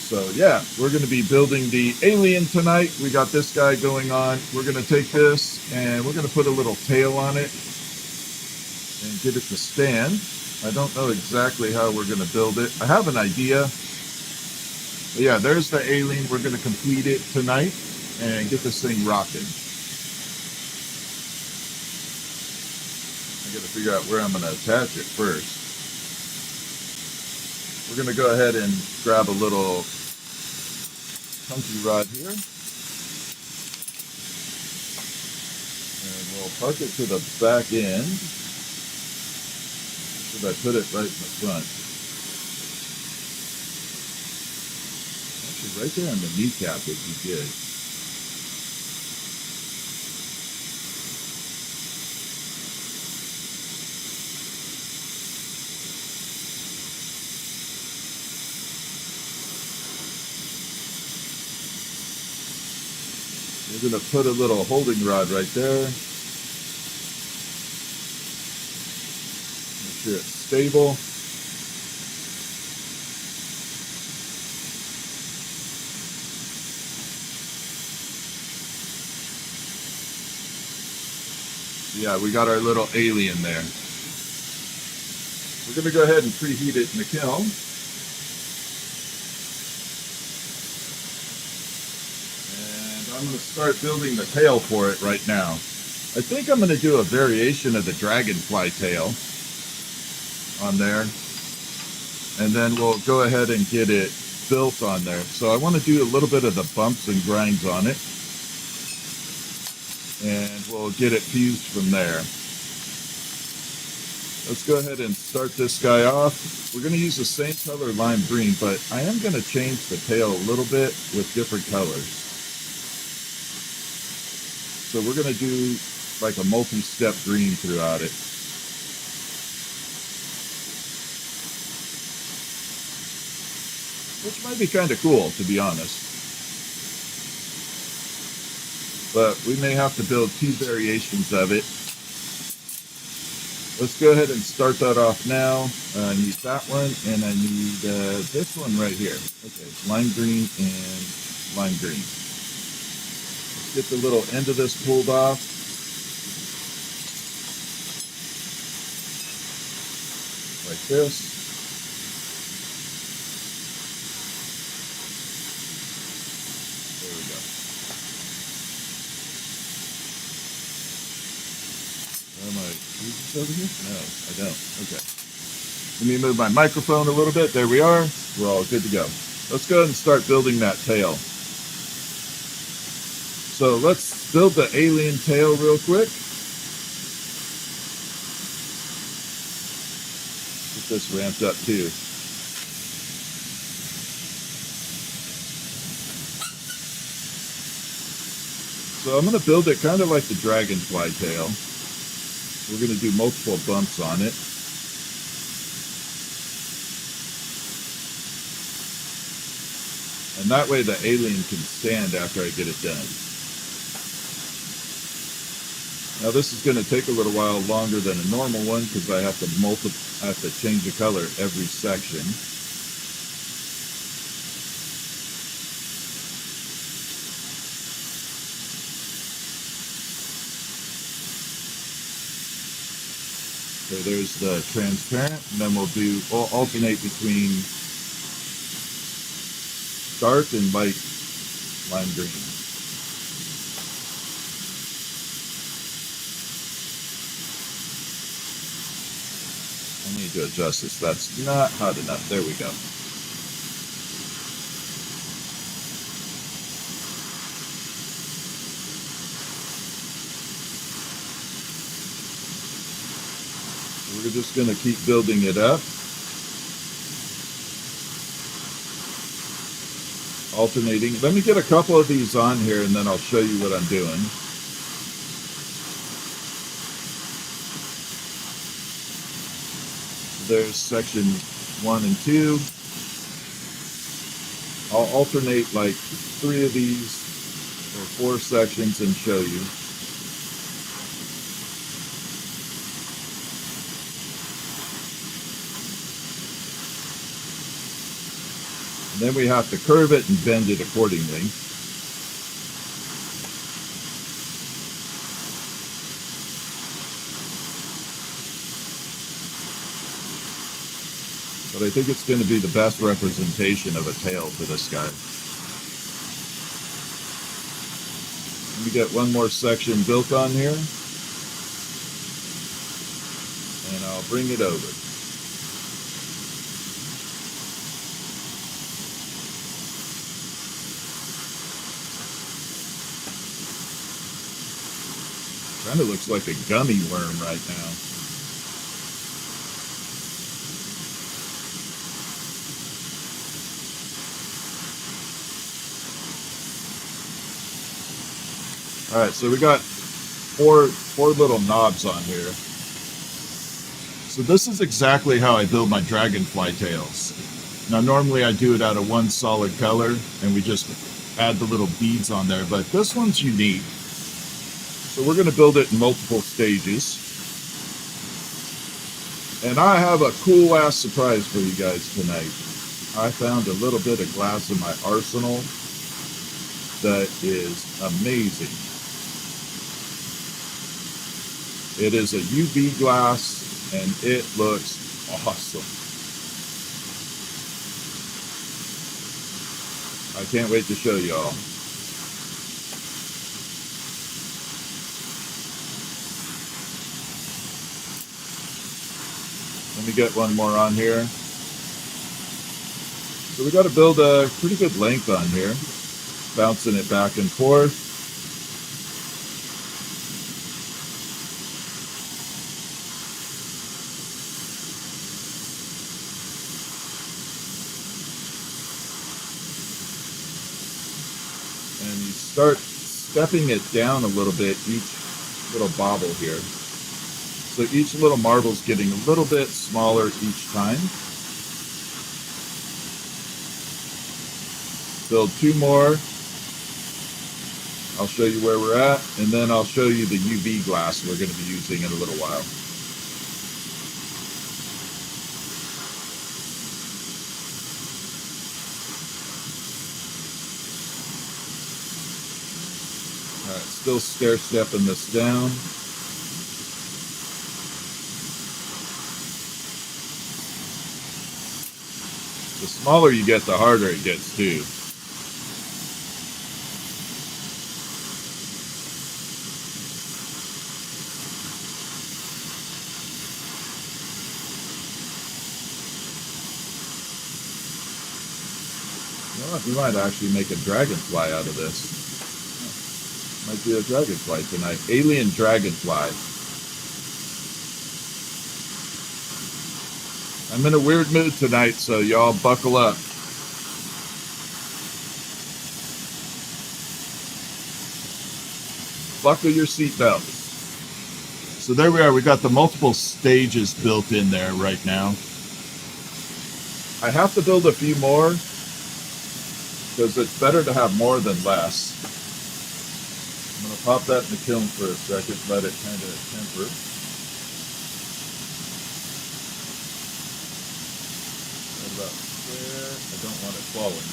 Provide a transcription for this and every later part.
So yeah, we're going to be building the alien tonight. We got this guy going on. We're going to take this and we're going to put a little tail on it and get it to stand. I don't know exactly how we're going to build it. I have an idea. But yeah, there's the alien. We're going to complete it tonight and get this thing rocking. I got to figure out where I'm going to attach it first. We're going to go ahead and grab a little punky rod here. And we'll hook it to the back end. Should I put it right in the front? Actually, right there on the kneecap would be good. We're going to put a little holding rod right there. Make sure it's stable. Yeah, we got our little alien there. We're going to go ahead and preheat it in the kiln. I'm going to start building the tail for it right now. I think I'm going to do a variation of the dragonfly tail on there. And then we'll go ahead and get it built on there. So I want to do a little bit of the bumps and grinds on it. And we'll get it fused from there. Let's go ahead and start this guy off. We're going to use the same color lime green, but I am going to change the tail a little bit with different colors. So we're going to do like a multi-step green throughout it. Which might be kind of cool, to be honest. But we may have to build two variations of it. Let's go ahead and start that off now. I need that one, and I need this one right here. Okay, lime green and lime green. Get the little end of this pulled off. Like this. There we go. Am I use this over here? No, I don't. Okay. Let me move my microphone a little bit. There we are. We're all good to go. Let's go ahead and start building that tail. So let's build the alien tail real quick. Get this ramped up too. So I'm going to build it kind of like the dragonfly tail. We're going to do multiple bumps on it. And that way the alien can stand after I get it done. Now this is going to take a little while longer than a normal one because I have to change the color every section. So there's the transparent, and then we'll alternate between dark and light lime green. I need to adjust this. That's not hot enough. There we go. We're just going to keep building it up. Alternating. Let me get a couple of these on here and then I'll show you what I'm doing. There's section 1 and 2. I'll alternate like 3 of these or 4 sections and show you. And then we have to curve it and bend it accordingly. But I think it's going to be the best representation of a tail for this guy. Let me get one more section built on here. And I'll bring it over. Kind of looks like a gummy worm right now. All right, so we got four little knobs on here. So this is exactly how I build my dragonfly tails. Now normally I do it out of one solid color and we just add the little beads on there, but this one's unique. So we're going to build it in multiple stages. And I have a cool ass surprise for you guys tonight. I found a little bit of glass in my arsenal that is amazing. It is a UV glass and it looks awesome. I can't wait to show y'all. Let me get one more on here. So we got to build a pretty good length on here, bouncing it back and forth. And you start stepping it down a little bit, each little bobble here. So each little marble's getting a little bit smaller each time. Build two more. I'll show you where we're at, and then I'll show you the UV glass we're going to be using in a little while. All right, still stair-stepping this down. The smaller you get, the harder it gets too. You know what? We might actually make a dragonfly out of this. Might be a dragonfly tonight. Alien dragonfly. I'm in a weird mood tonight, so y'all buckle up. Buckle your seatbelts. So there we are. We got the multiple stages built in there right now. I have to build a few more because it's better to have more than less. I'm going to pop that in the kiln for a second, let it kind of temper. About there. I don't want it falling.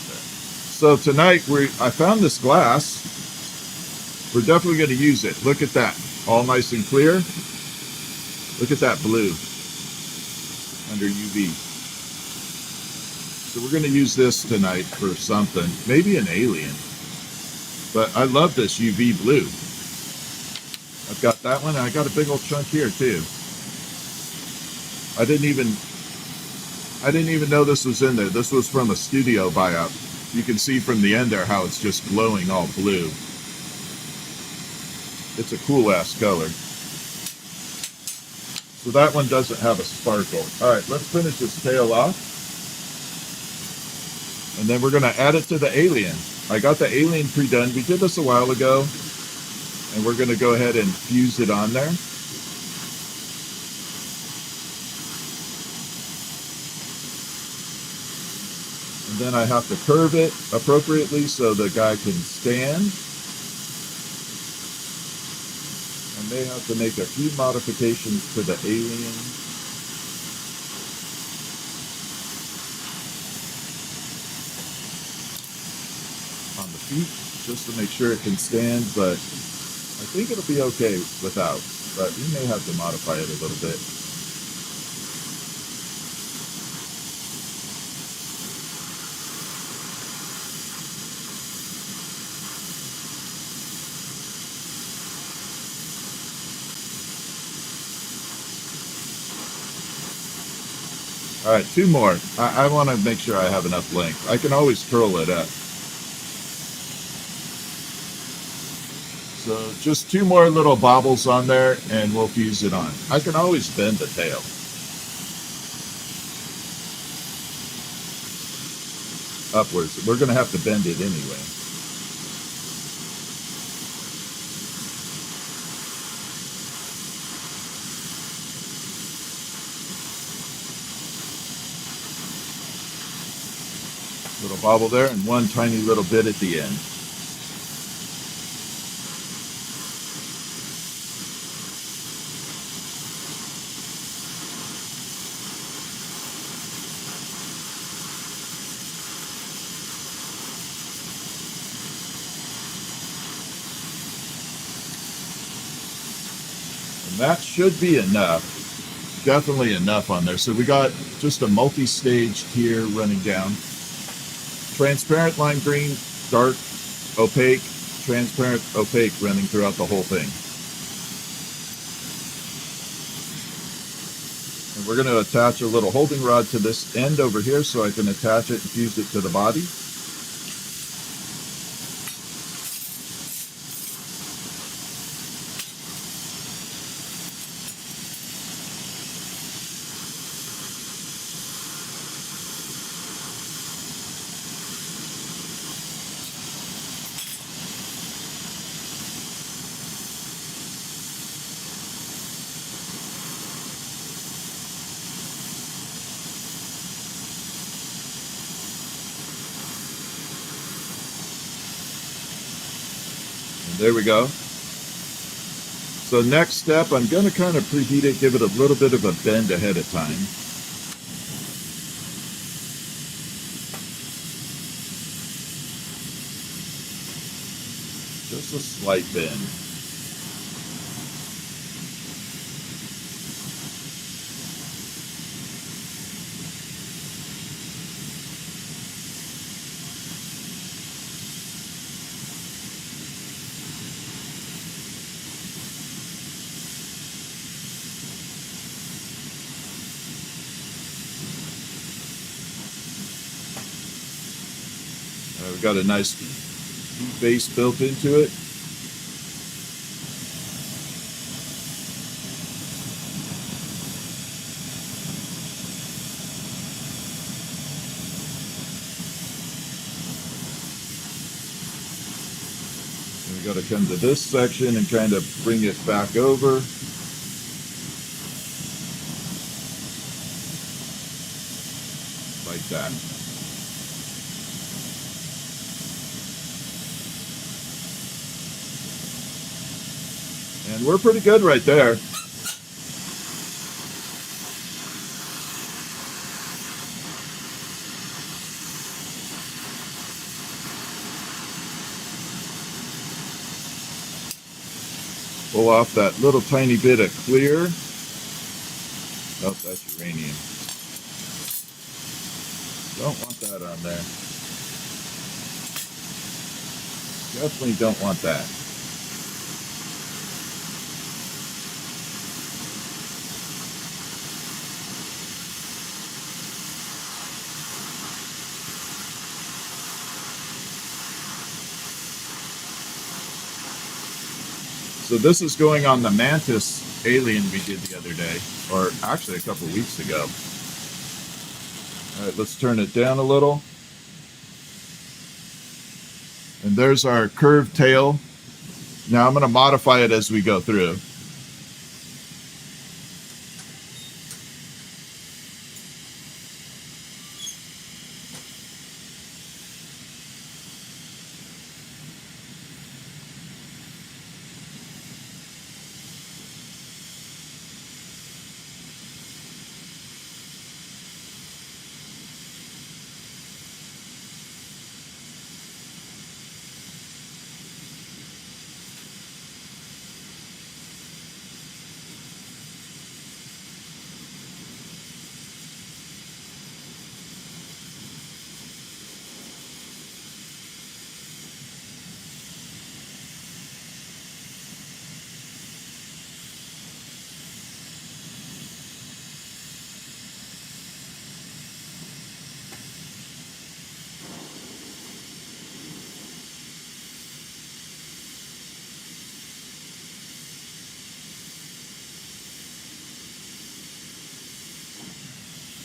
There. So tonight I found this glass. We're definitely going to use it. Look at that, all nice and clear. Look at that blue under UV. So we're going to use this tonight for something, maybe an alien. But I love this UV blue. I've got that one, and I got a big old chunk here too. I didn't even know this was in there. This was from a studio buyout. You can see from the end there how it's just glowing all blue. It's a cool ass color. So that one doesn't have a sparkle. All right, let's finish this tail off. And then we're gonna add it to the alien. I got the alien pre-done. We did this a while ago. And we're gonna go ahead and fuse it on there. Then I have to curve it appropriately so the guy can stand. I may have to make a few modifications to the alien. feet just to make sure it can stand, but I think it'll be okay without, but we may have to modify it a little bit. All right, two more. I want to make sure I have enough length. I can always curl it up. So just two more little bobbles on there and we'll fuse it on. I can always bend the tail. Upwards. We're going to have to bend it anyway. Little bobble there and one tiny little bit at the end. And that should be enough. Definitely enough on there. So we got just a multi-stage tier running down. Transparent lime green, dark, opaque, transparent, opaque running throughout the whole thing. And we're going to attach a little holding rod to this end over here so I can attach it and fuse it to the body. There we go. So next step, I'm going to kind of preheat it, give it a little bit of a bend ahead of time. Just a slight bend. We've got a nice base built into it. And we've got to come to this section and kind of bring it back over. Like that. And we're pretty good right there. Pull off that little tiny bit of clear. Oh, that's uranium. Don't want that on there. Definitely don't want that. So this is going on the Mantis alien we did the other day, or actually a couple weeks ago. All right, let's turn it down a little. And there's our curved tail. Now I'm going to modify it as we go through.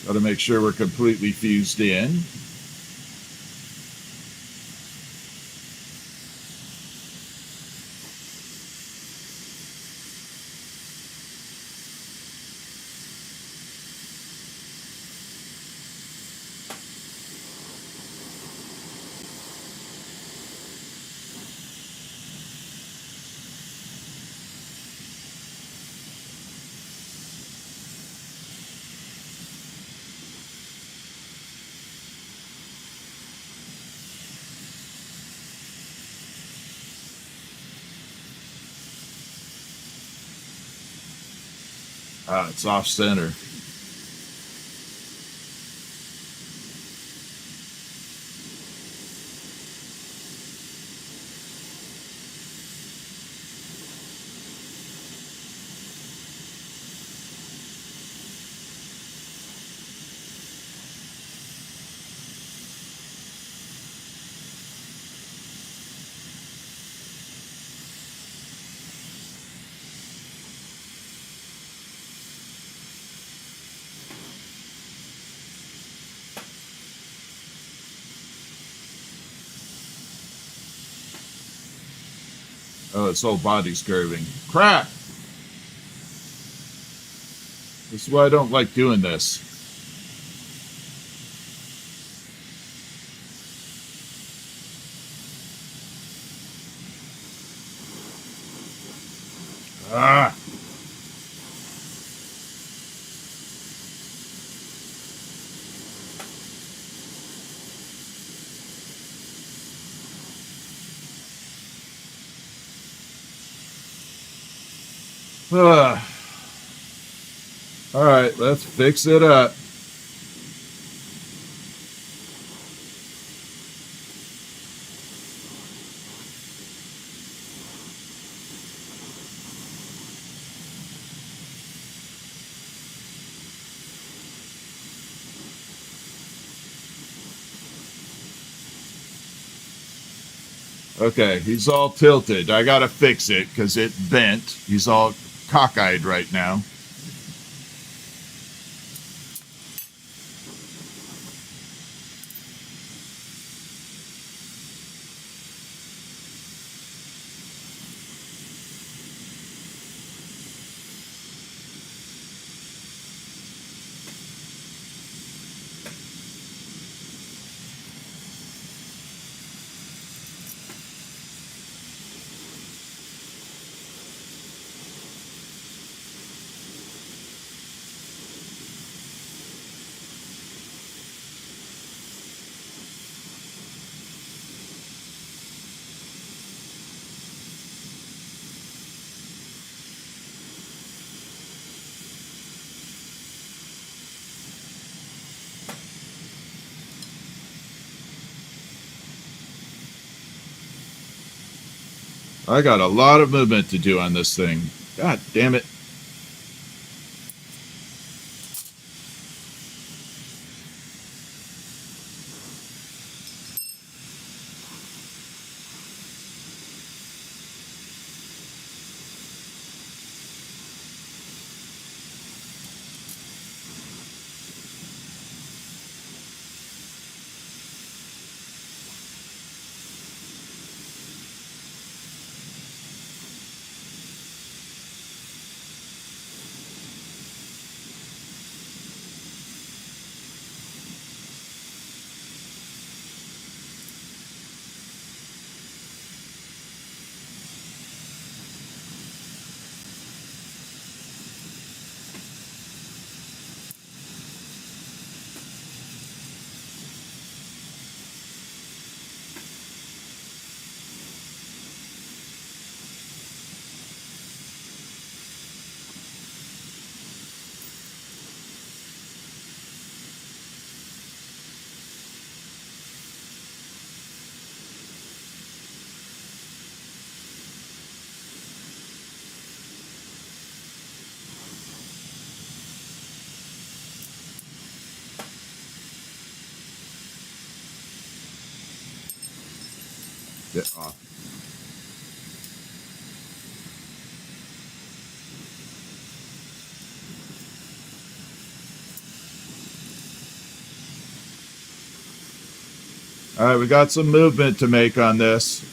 Got to make sure we're completely fused in. Ah, it's off center. Oh, its whole body's curving. Crap! This is why I don't like doing this. Ah! Ah. All right, let's fix it up. Okay, he's all tilted. I gotta fix it because it bent. He's all cockeyed right now. I got a lot of movement to do on this thing. God damn it. Get off. All right, we got some movement to make on this.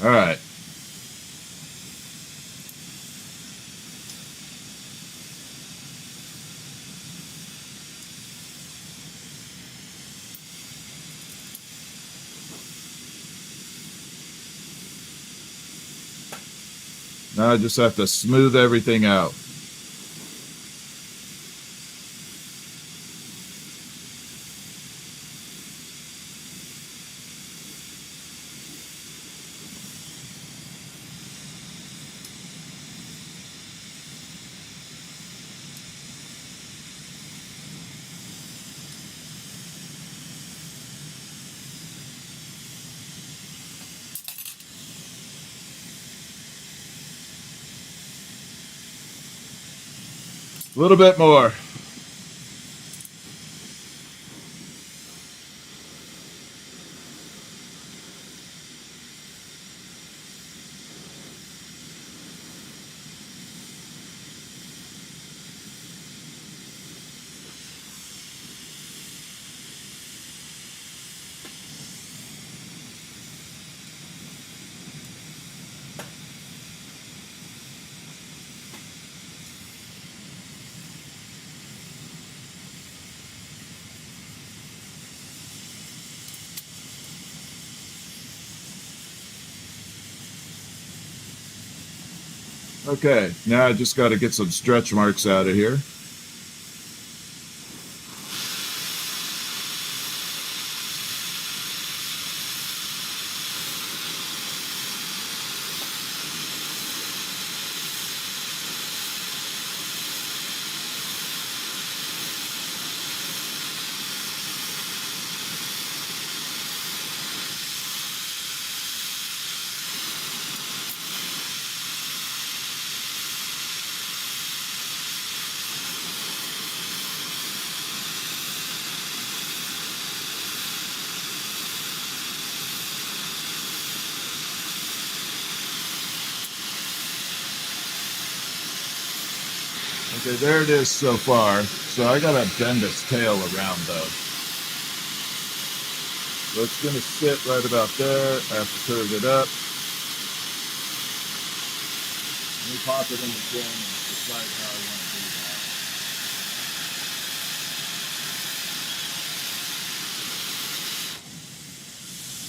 All right. Now I just have to smooth everything out. A little bit more. Okay, now I just got to get some stretch marks out of here. Okay, there it is so far. So I gotta bend its tail around though. So it's gonna sit right about there. I have to curve it up. Let me pop it in the bin and decide how I want to do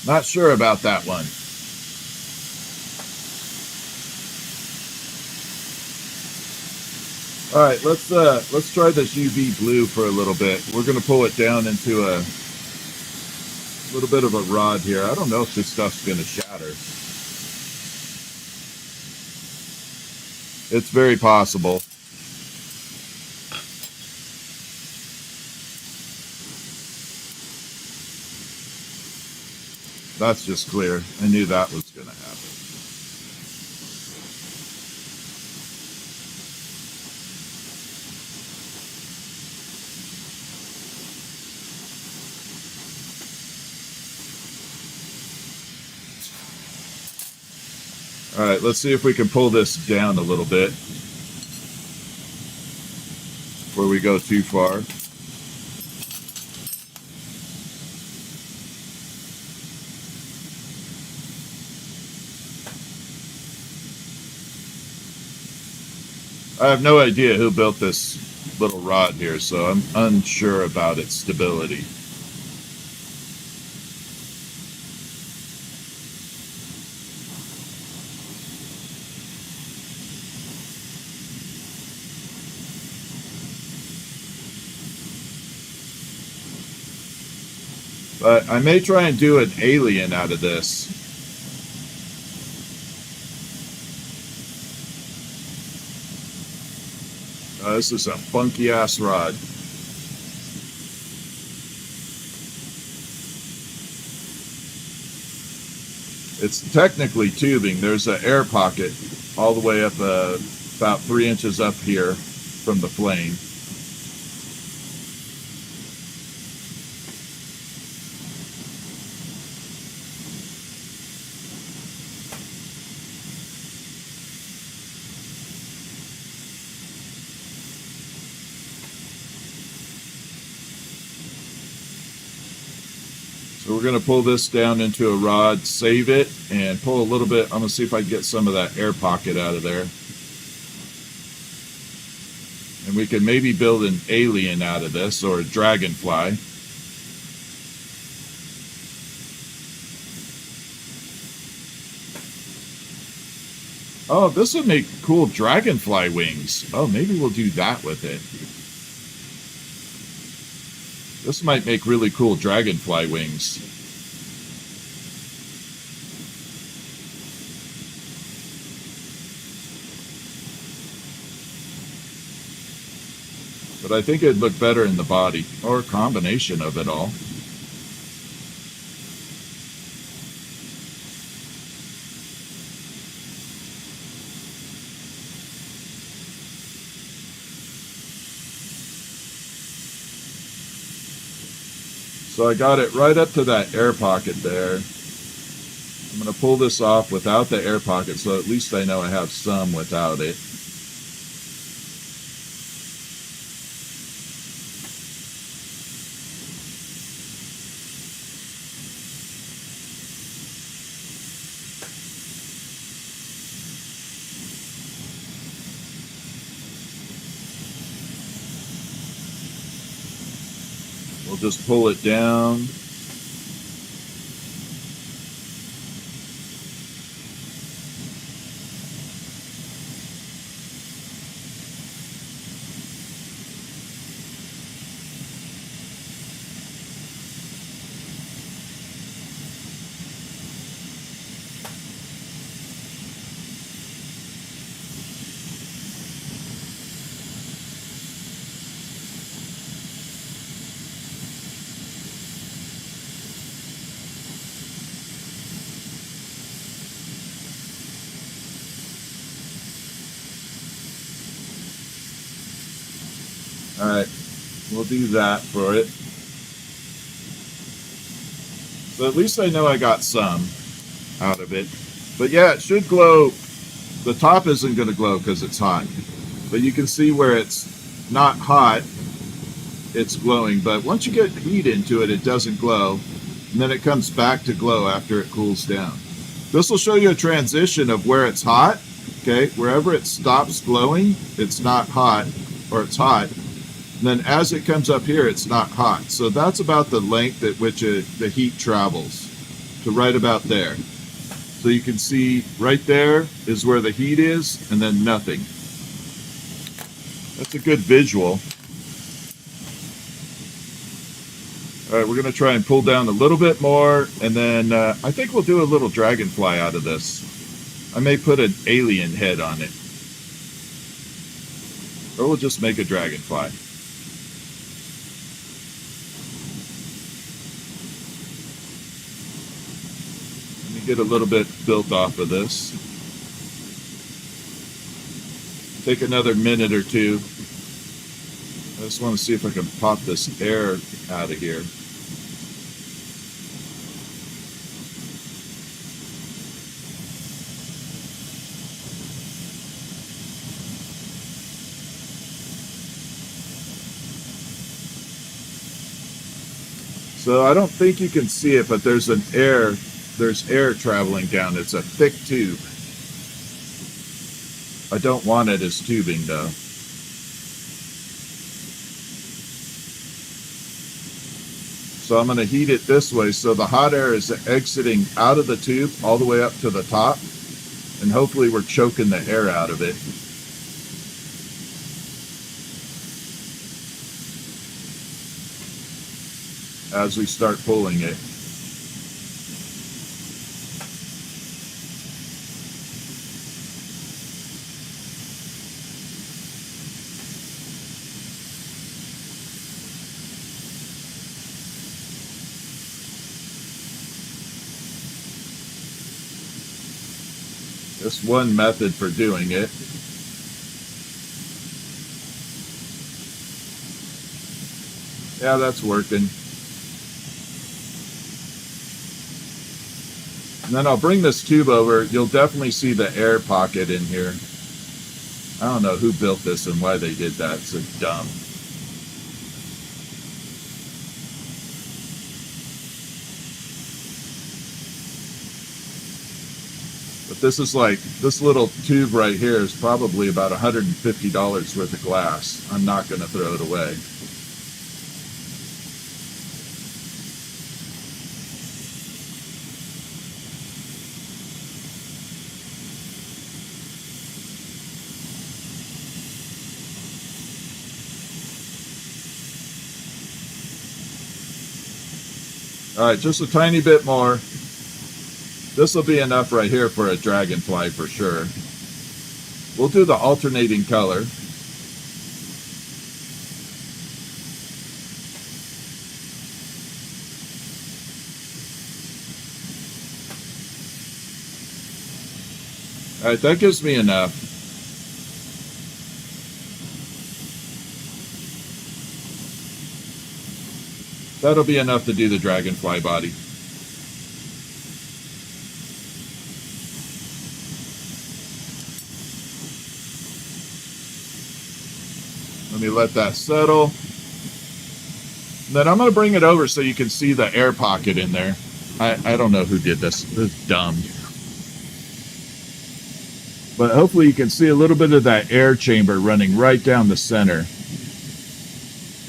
that. Not sure about that one. All right, let's try this UV blue for a little bit. We're gonna pull it down into a little bit of a rod here. I don't know if this stuff's gonna shatter. It's very possible. That's just clear. I knew that was gonna happen. All right, let's see if we can pull this down a little bit before we go too far. I have no idea who built this little rod here, so I'm unsure about its stability. But I may try and do an alien out of this. This is a funky ass rod. It's technically tubing. There's an air pocket all the way up about 3 inches up here from the flame. So we're going to pull this down into a rod, save it, and pull a little bit. I'm going to see if I can get some of that air pocket out of there. And we can maybe build an alien out of this, or a dragonfly. Oh, this would make cool dragonfly wings. Oh, maybe we'll do that with it. This might make really cool dragonfly wings. But I think it'd look better in the body, or a combination of it all. So I got it right up to that air pocket there. I'm going to pull this off without the air pocket, so at least I know I have some without it. We'll just pull it down. All right, we'll do that for it. So at least I know I got some out of it. But yeah, it should glow. The top isn't going to glow because it's hot. But you can see where it's not hot, it's glowing. But once you get heat into it, it doesn't glow. And then it comes back to glow after it cools down. This will show you a transition of where it's hot. Okay, wherever it stops glowing, it's not hot, or it's hot. And then as it comes up here, it's not hot. So that's about the length at which the heat travels, to right about there. So you can see right there is where the heat is, and then nothing. That's a good visual. All right, we're going to try and pull down a little bit more, and then I think we'll do a little dragonfly out of this. I may put an alien head on it. Or we'll just make a dragonfly. Get a little bit built off of this. Take another minute or two. I just want to see if I can pop this air out of here. So I don't think you can see it, but there's air traveling down. It's a thick tube. I don't want it as tubing though. So I'm going to heat it this way so the hot air is exiting out of the tube all the way up to the top, and hopefully we're choking the air out of it. as we start pulling it. That's one method for doing it. Yeah, that's working. And then I'll bring this tube over. You'll definitely see the air pocket in here. I don't know who built this and why they did that. It's so dumb. But this is like, this little tube right here is probably about $150 worth of glass. I'm not going to throw it away. All right, just a tiny bit more. This will be enough right here for a dragonfly for sure. We'll do the alternating color. All right, that gives me enough. That'll be enough to do the dragonfly body. Let me let that settle. And then I'm going to bring it over so you can see the air pocket in there. I don't know who did this. This is dumb. But hopefully you can see a little bit of that air chamber running right down the center.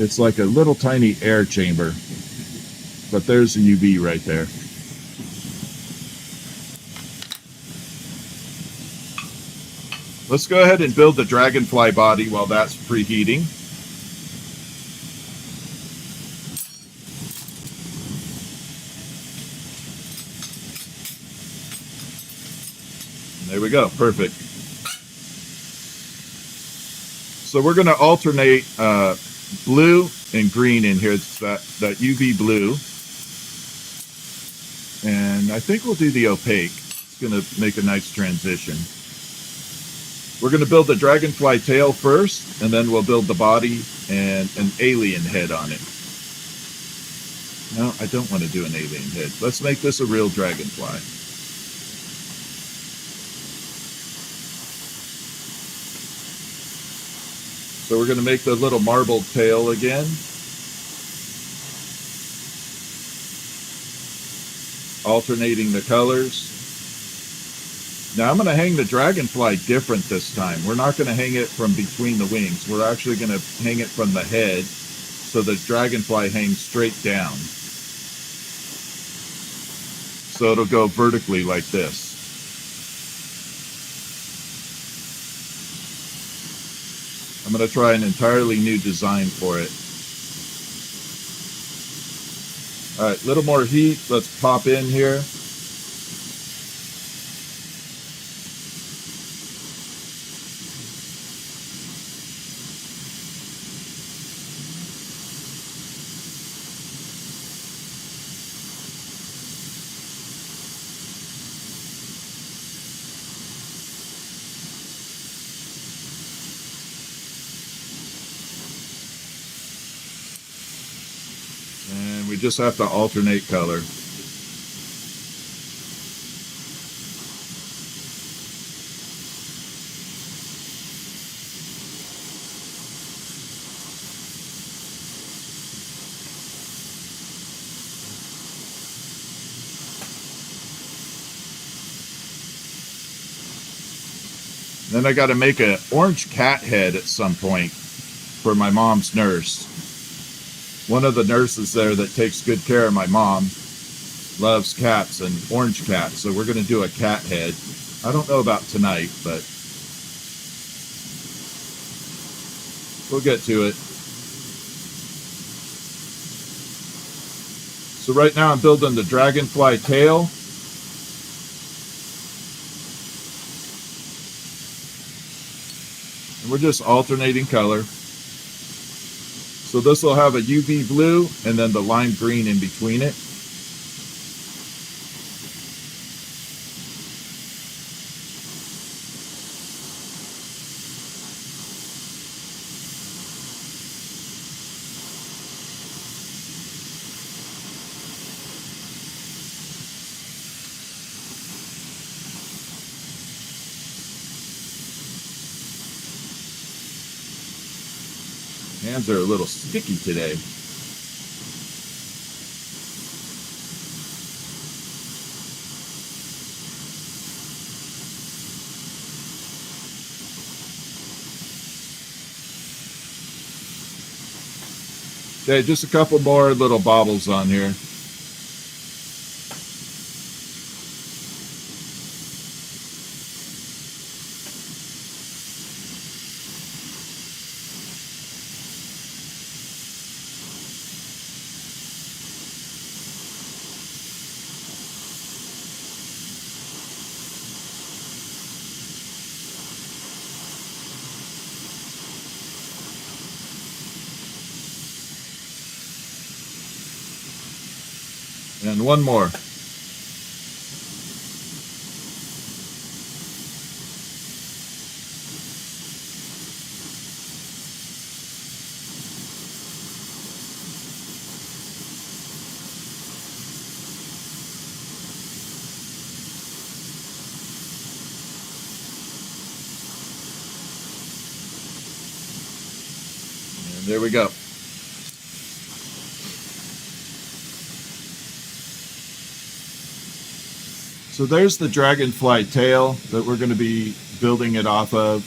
It's like a little tiny air chamber. But there's the UV right there. Let's go ahead and build the dragonfly body while that's preheating. There we go, perfect. So we're going to alternate blue and green in here. It's that UV blue. And I think we'll do the opaque. It's going to make a nice transition. We're going to build the dragonfly tail first, and then we'll build the body and an alien head on it. No, I don't want to do an alien head. Let's make this a real dragonfly. So we're going to make the little marbled tail again. Alternating the colors. Now I'm going to hang the dragonfly different this time. We're not going to hang it from between the wings. We're actually going to hang it from the head so the dragonfly hangs straight down. So it'll go vertically like this. I'm going to try an entirely new design for it. All right, a little more heat. Let's pop in here. And we just have to alternate color. Then I got to make an orange cat head at some point for my mom's nurse. One of the nurses there that takes good care of my mom loves cats and orange cats, so we're going to do a cat head. I don't know about tonight, but we'll get to it. So right now I'm building the dragonfly tail. And we're just alternating color. So this will have a UV blue and then the lime green in between it. Hands are a little sticky today. Okay, just a couple more little bobbles on here. And one more. And there we go. So there's the dragonfly tail that we're going to be building it off of.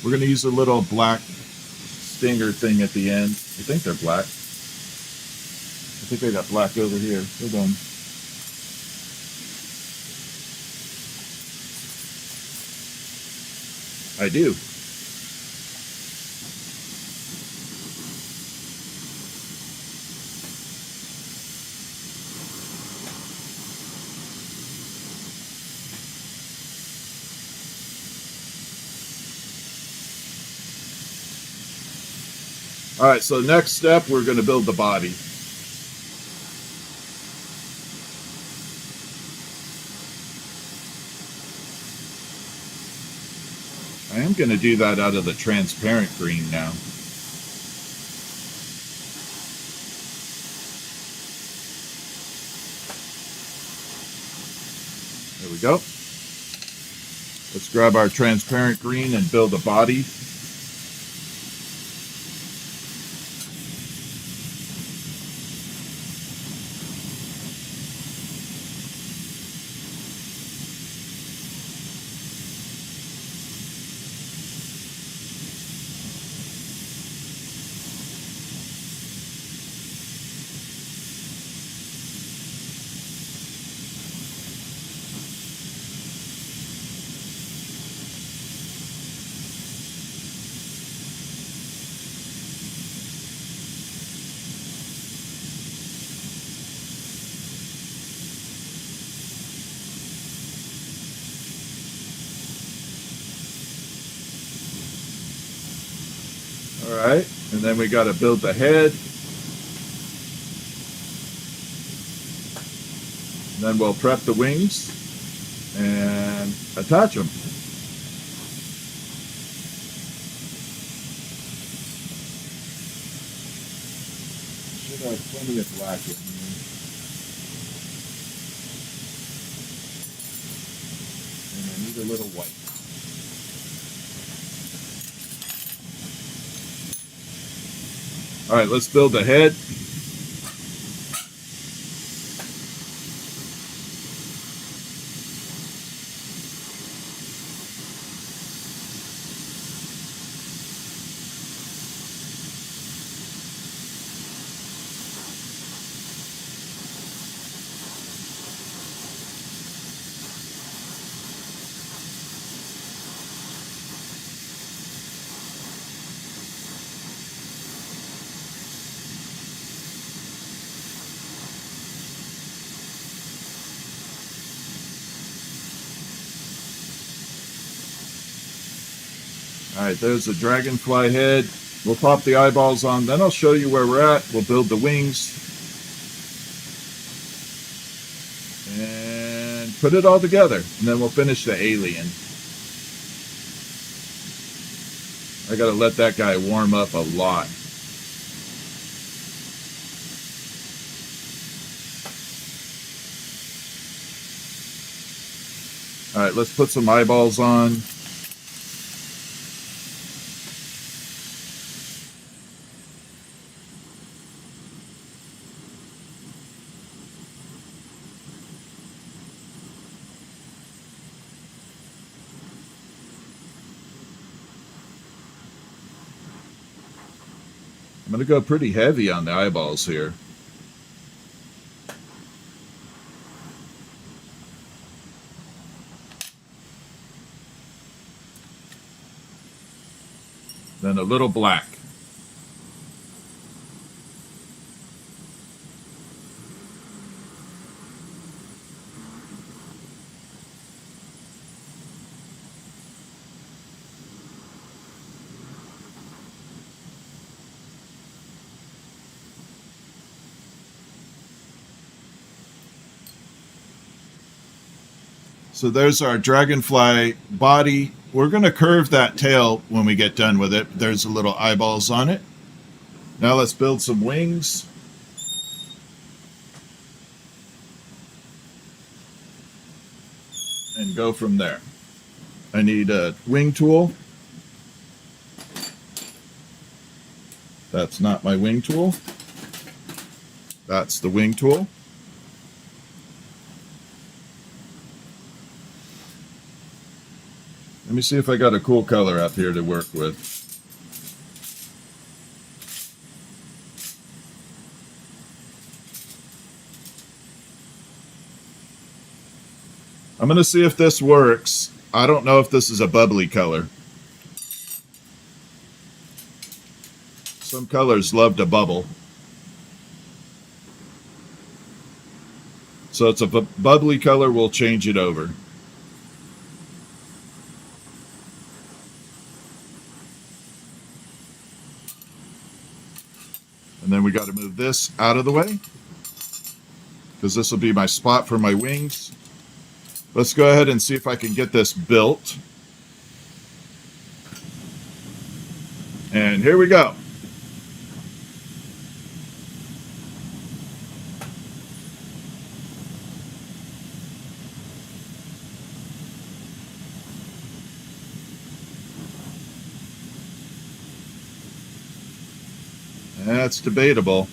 We're going to use a little black stinger thing at the end. I think they're black. I think they got black over here. Hold on. I do. All right, so next step, we're going to build the body. I am going to do that out of the transparent green now. There we go. Let's grab our transparent green and build a body. All right, and then we got to build the head. And then we'll prep the wings and attach them. Should have plenty of black in here. And I need a little white. All right, let's build the head. All right, there's the dragonfly head. We'll pop the eyeballs on, then I'll show you where we're at. We'll build the wings and put it all together, and then we'll finish the alien. I gotta let that guy warm up a lot. All right, let's put some eyeballs on. I'm going to go pretty heavy on the eyeballs here. Then a little black. So there's our dragonfly body. We're going to curve that tail when we get done with it. There's a little eyeballs on it. Now let's build some wings. And go from there. I need a wing tool. That's not my wing tool. That's the wing tool. Let me see if I got a cool color up here to work with. I'm going to see if this works. I don't know if this is a bubbly color. Some colors love to bubble. So it's a bubbly color, we'll change it over. And then we got to move this out of the way, because this will be my spot for my wings. Let's go ahead and see if I can get this built. And here we go. That's debatable.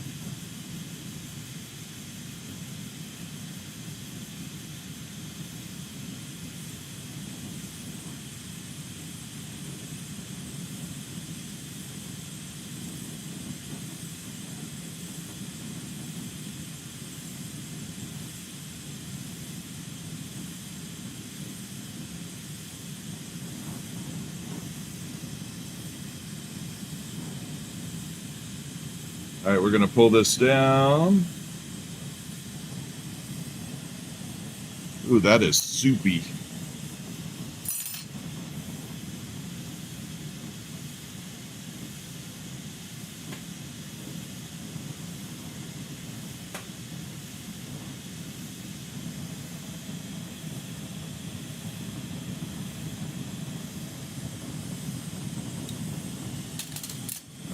All right, we're going to pull this down. Ooh, that is soupy.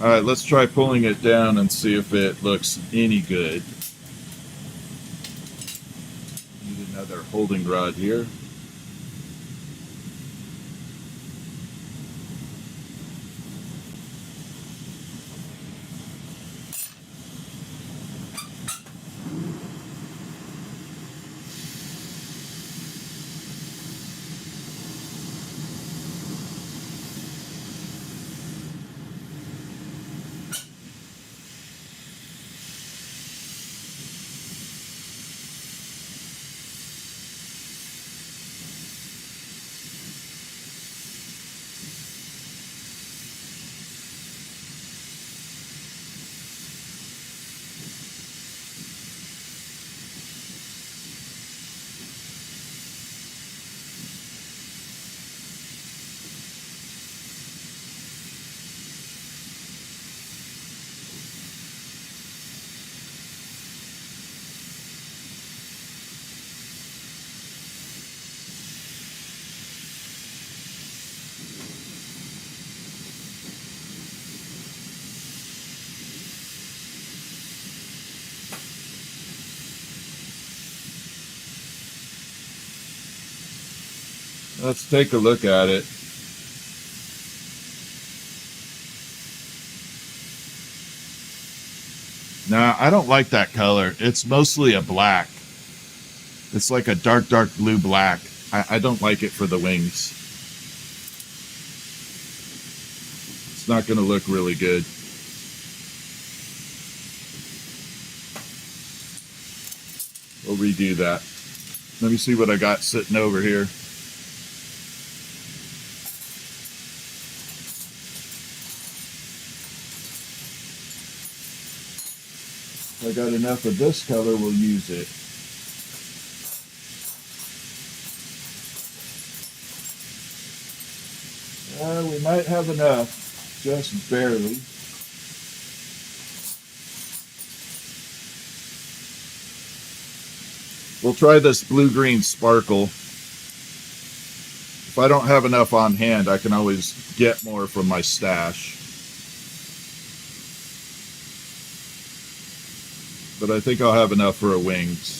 All right, let's try pulling it down and see if it looks any good. Need another holding rod here. Let's take a look at it. Nah, I don't like that color. It's mostly a black. It's like a dark blue black. I don't like it for the wings. It's not going to look really good. We'll redo that. Let me see what I got sitting over here. If I got enough of this color, we'll use it. We might have enough, just barely. We'll try this blue-green sparkle. If I don't have enough on hand, I can always get more from my stash. But I think I'll have enough for a wings.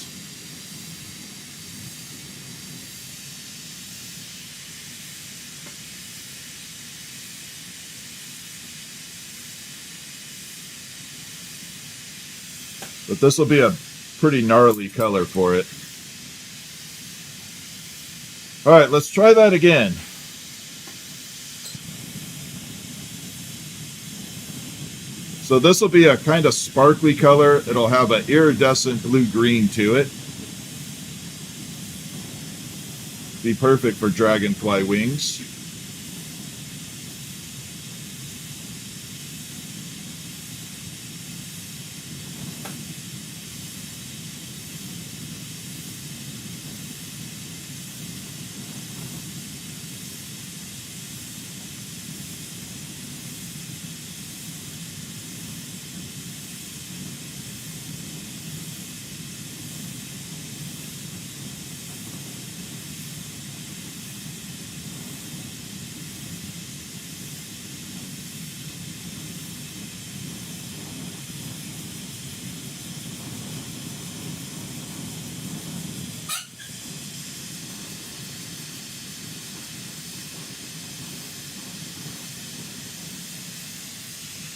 But this will be a pretty gnarly color for it. All right, let's try that again. So this will be a kind of sparkly color. It'll have an iridescent blue-green to it. Be perfect for dragonfly wings.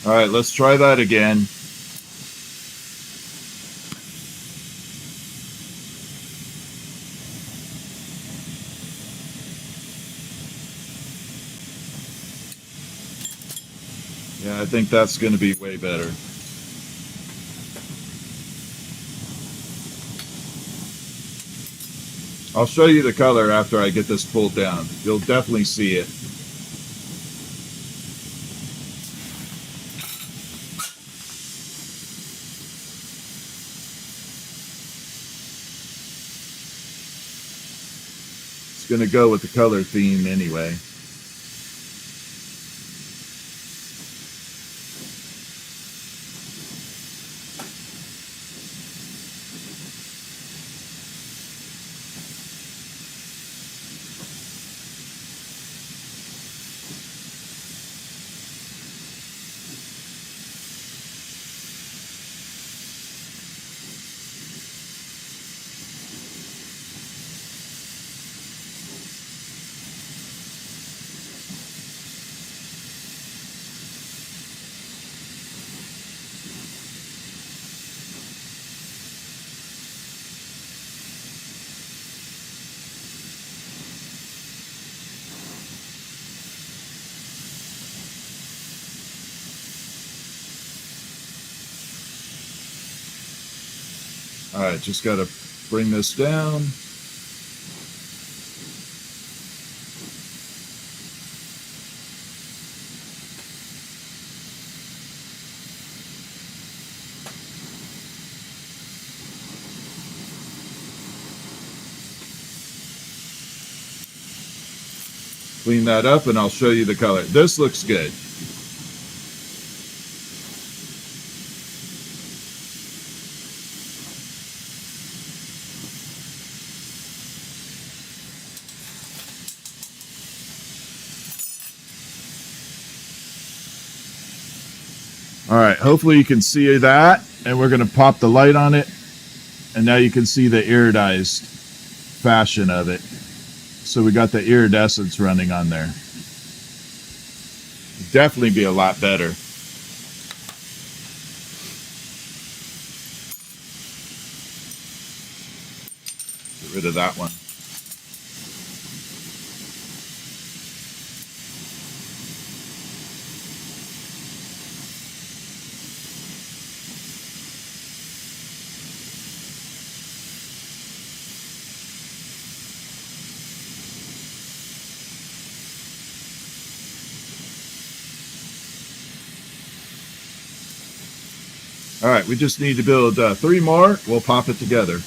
All right, let's try that again. Yeah, I think that's going to be way better. I'll show you the color after I get this pulled down. You'll definitely see it. It's going to go with the color theme anyway. All right, just got to bring this down. Clean that up and I'll show you the color. This looks good. All right, hopefully you can see that, and we're going to pop the light on it, and now you can see the iridized fashion of it. So we got the iridescence running on there. Definitely be a lot better. Get rid of that one. All right, we just need to build 3 more. We'll pop it together.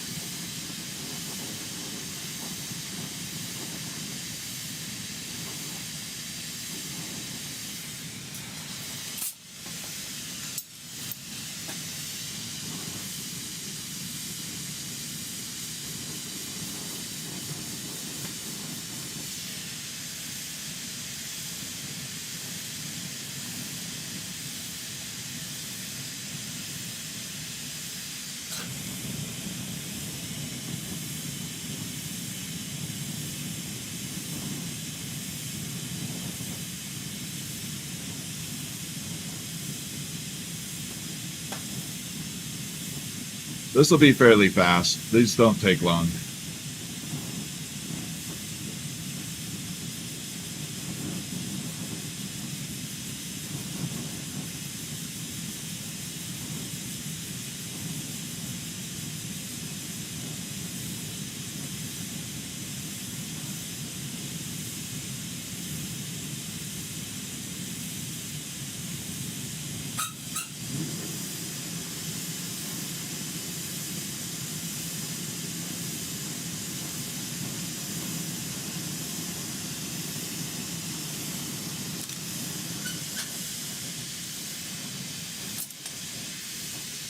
This will be fairly fast. These don't take long.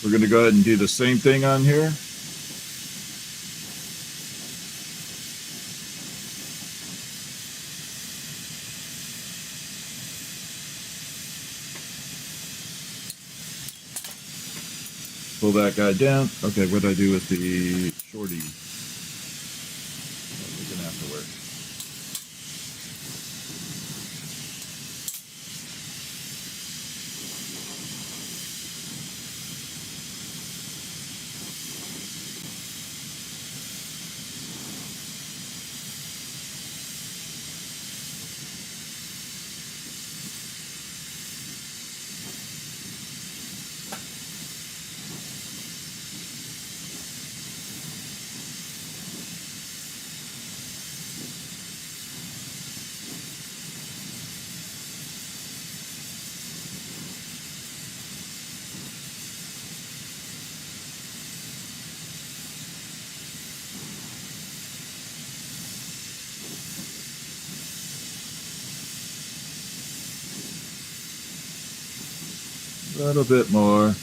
We're going to go ahead and do the same thing on here. Pull that guy down. Okay, what do I do with the shorty? We're going to have to work. A little bit more.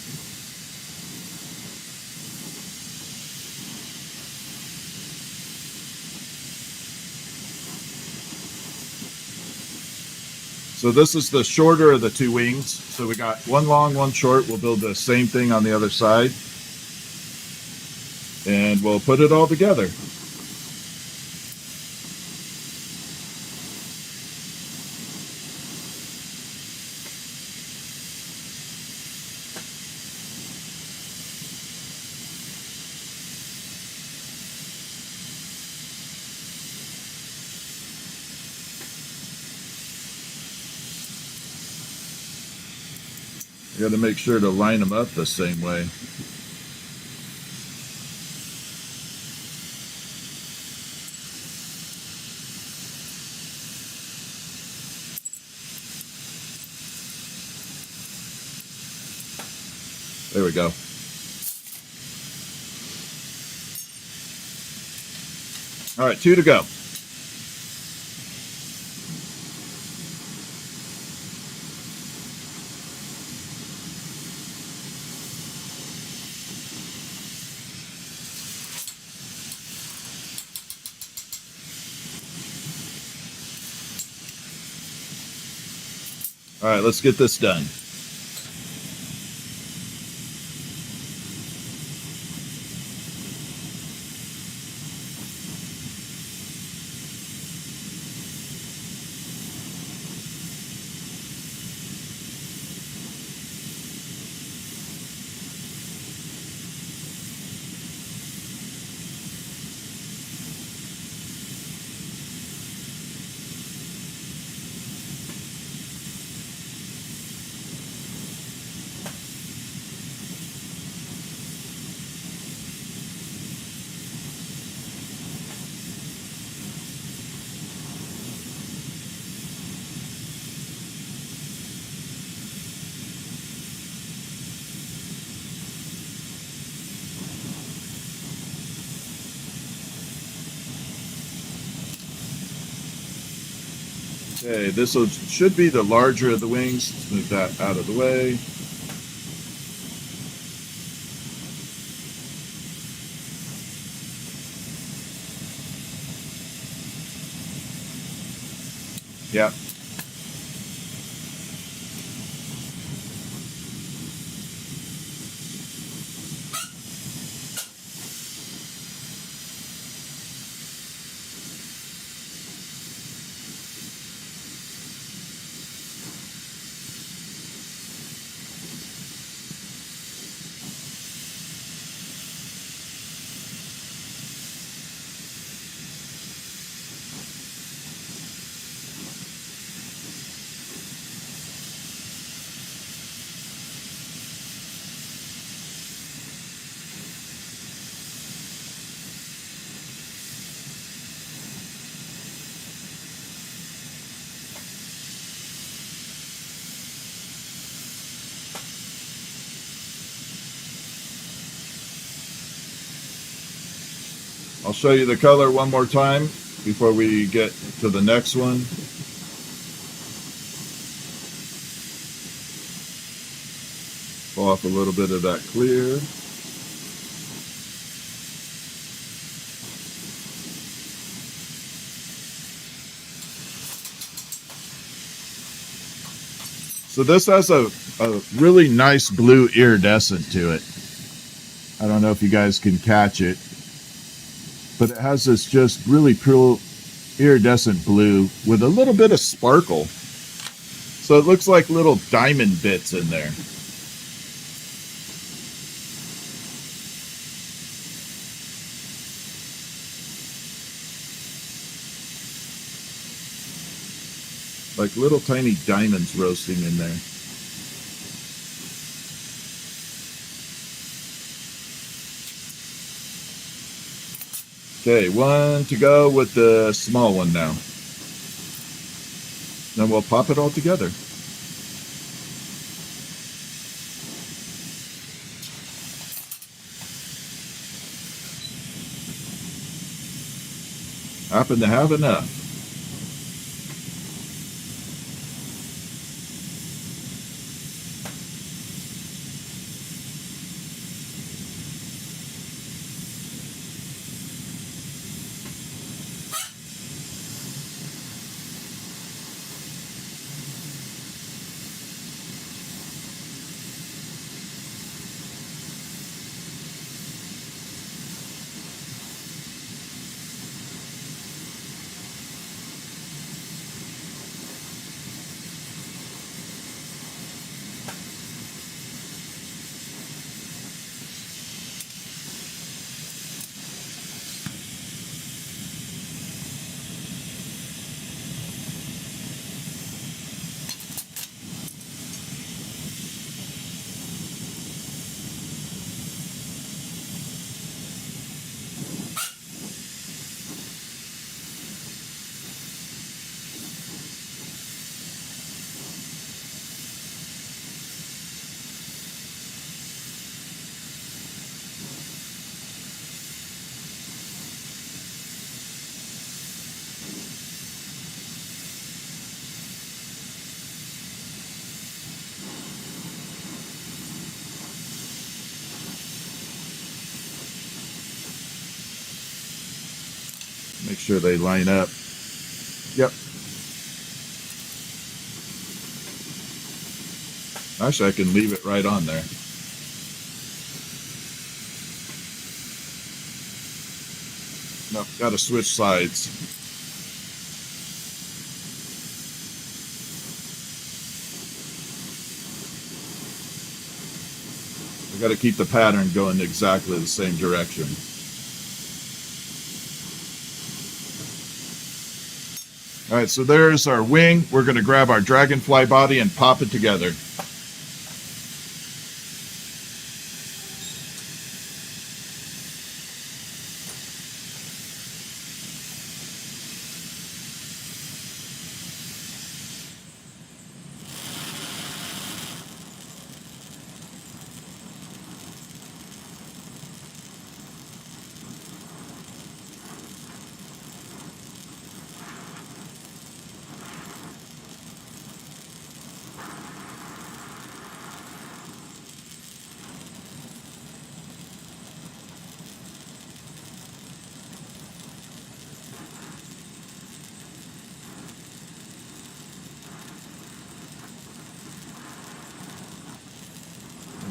So this is the shorter of the 2 wings. So we got one long, one short. We'll build the same thing on the other side. And we'll put it all together. You got to make sure to line them up the same way. There we go. All right, 2 to go. All right, let's get this done. Okay, should be the larger of the wings. Let's move that out of the way. Yeah. I'll show you the color one more time before we get to the next one. Pull off a little bit of that clear. So this has a really nice blue iridescent to it. I don't know if you guys can catch it, but it has this just really cool iridescent blue with a little bit of sparkle. So it looks like little diamond bits in there. Like little tiny diamonds roasting in there. Okay, one to go with the small one now. Then we'll pop it all together. Happen to have enough. Make sure they line up. Yep. Actually, I can leave it right on there. No, got to switch sides. I got to keep the pattern going exactly the same direction. All right, so there's our wing. We're going to grab our dragonfly body and pop it together.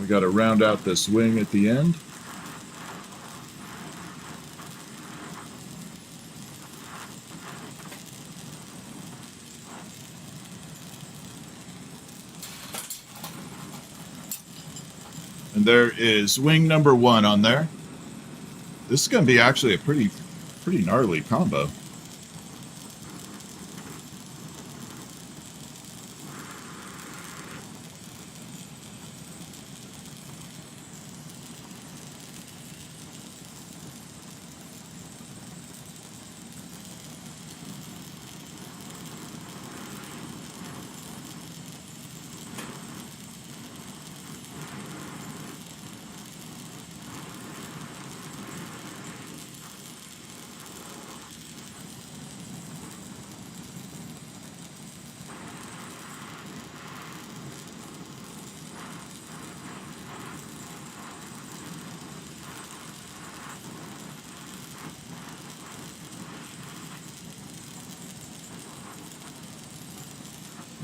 We got to round out this wing at the end. And there is wing number 1 on there. This is going to be actually a pretty gnarly combo.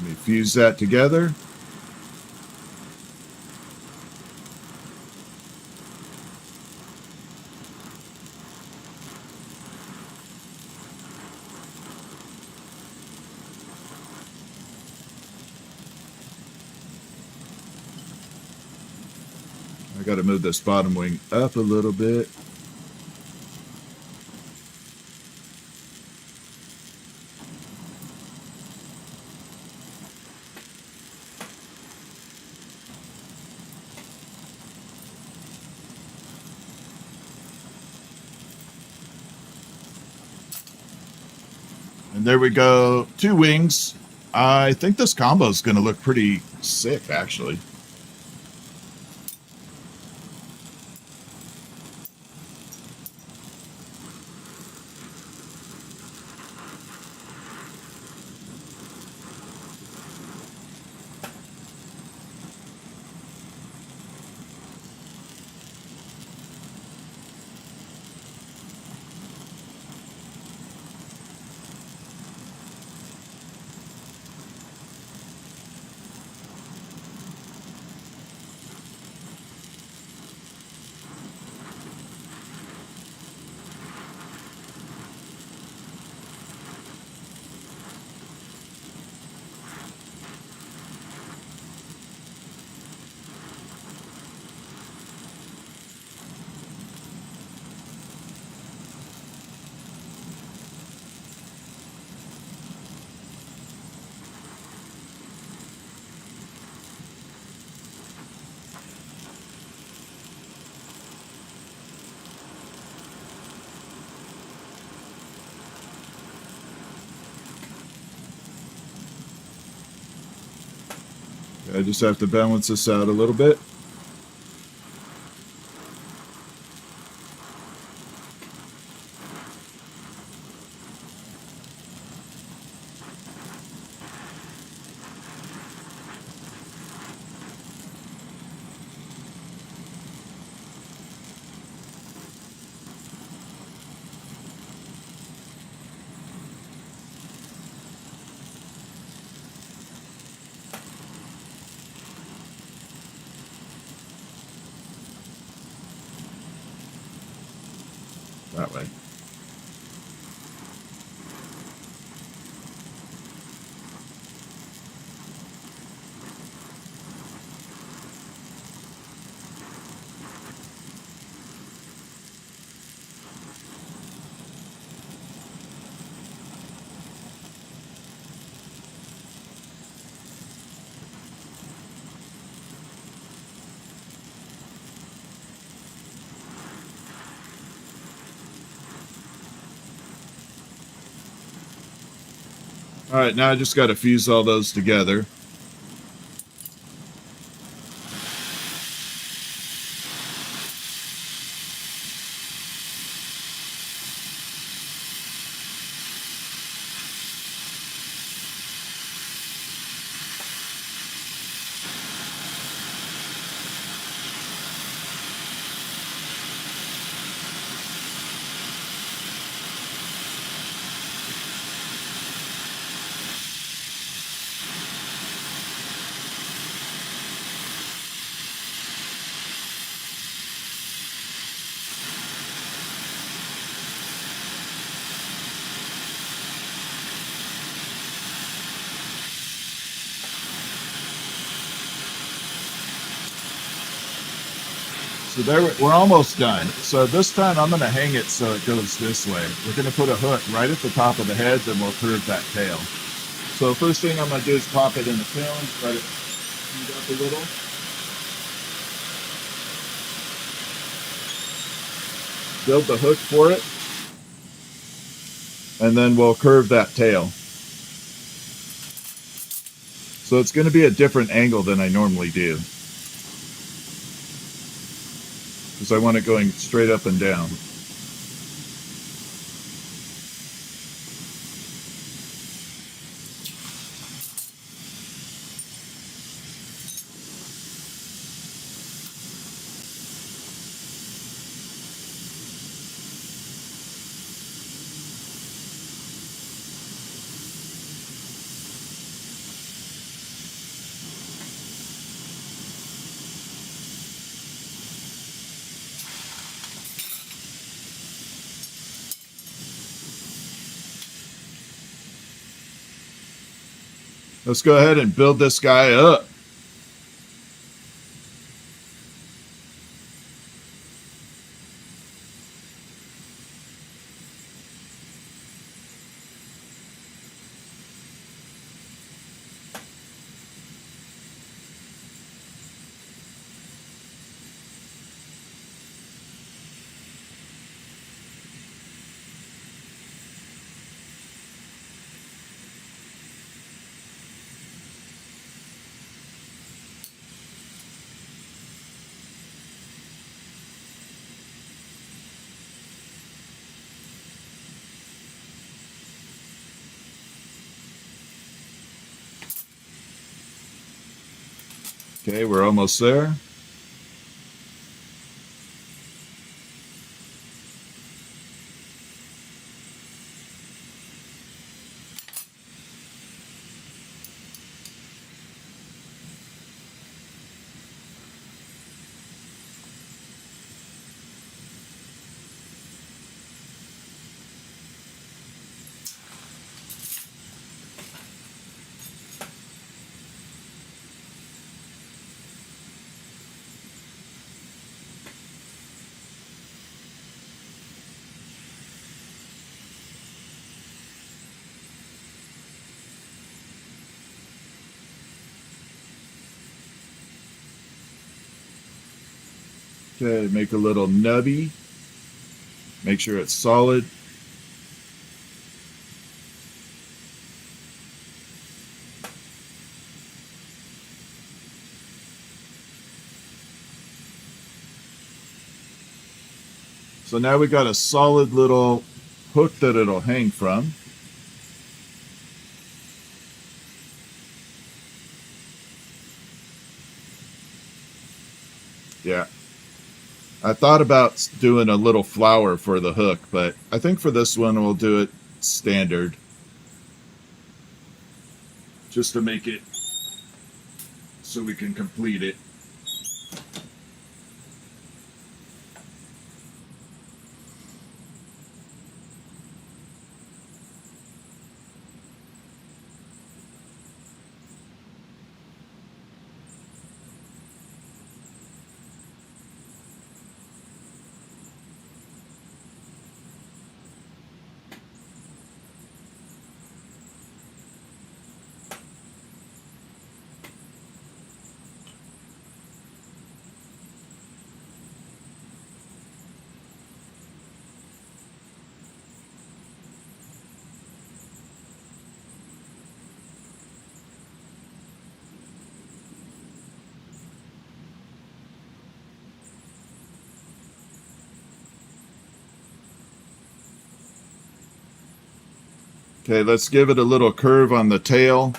Let me fuse that together. I got to move this bottom wing up a little bit. And there we go. 2 wings. I think this combo is going to look pretty sick, actually. I just have to balance this out a little bit. That way. All right, now I just got to fuse all those together. So there, we're almost done. So this time I'm going to hang it so it goes this way. We're going to put a hook right at the top of the head, then we'll curve that tail. So first thing I'm going to do is pop it in the kiln, let it heat up a little. Build the hook for it. And then we'll curve that tail. So it's going to be a different angle than I normally do, because I want it going straight up and down. Let's go ahead and build this guy up. Okay, we're almost there. Okay, make a little nubby. Make sure it's solid. So now we got a solid little hook that it'll hang from. Yeah. I thought about doing a little flower for the hook, but I think for this one we'll do it standard, just to make it so we can complete it. Okay, let's give it a little curve on the tail.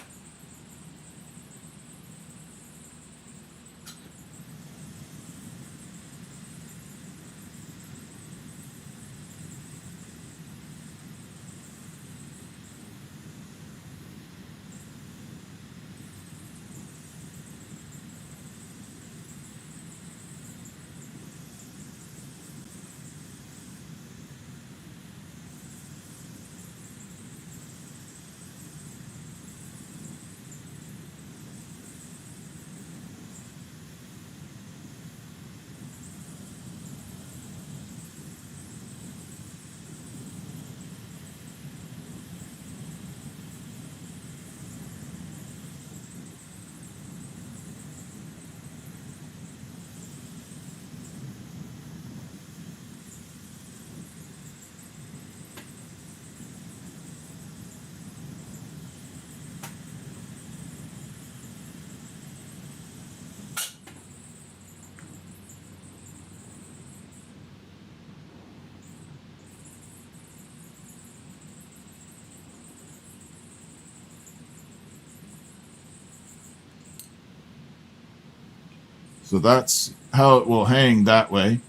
So that's how it will hang that way.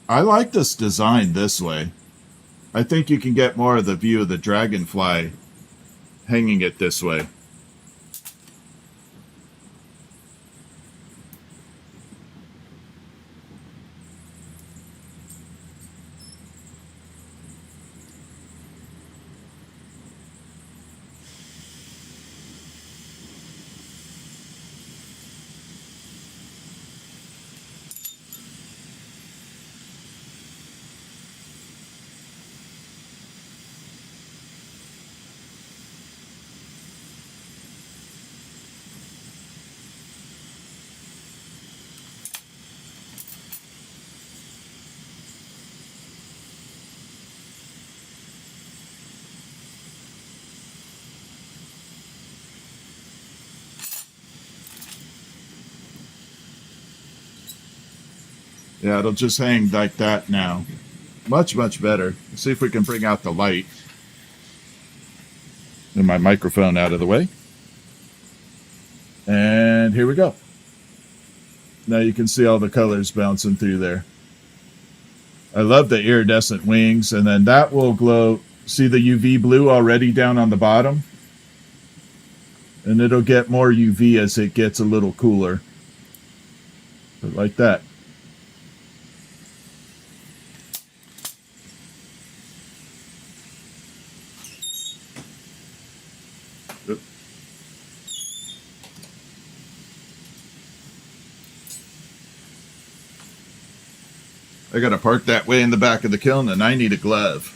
I like this design this way. I think you can get more of the view of the dragonfly hanging it this way. Yeah, it'll just hang like that now. Much, much better. Let's see if we can bring out the light. Move my microphone out of the way. And here we go. Now you can see all the colors bouncing through there. I love the iridescent wings, and then that will glow. See the UV blue already down on the bottom? And it'll get more UV as it gets a little cooler. But like that. I gotta park that way in the back of the kiln, and I need a glove.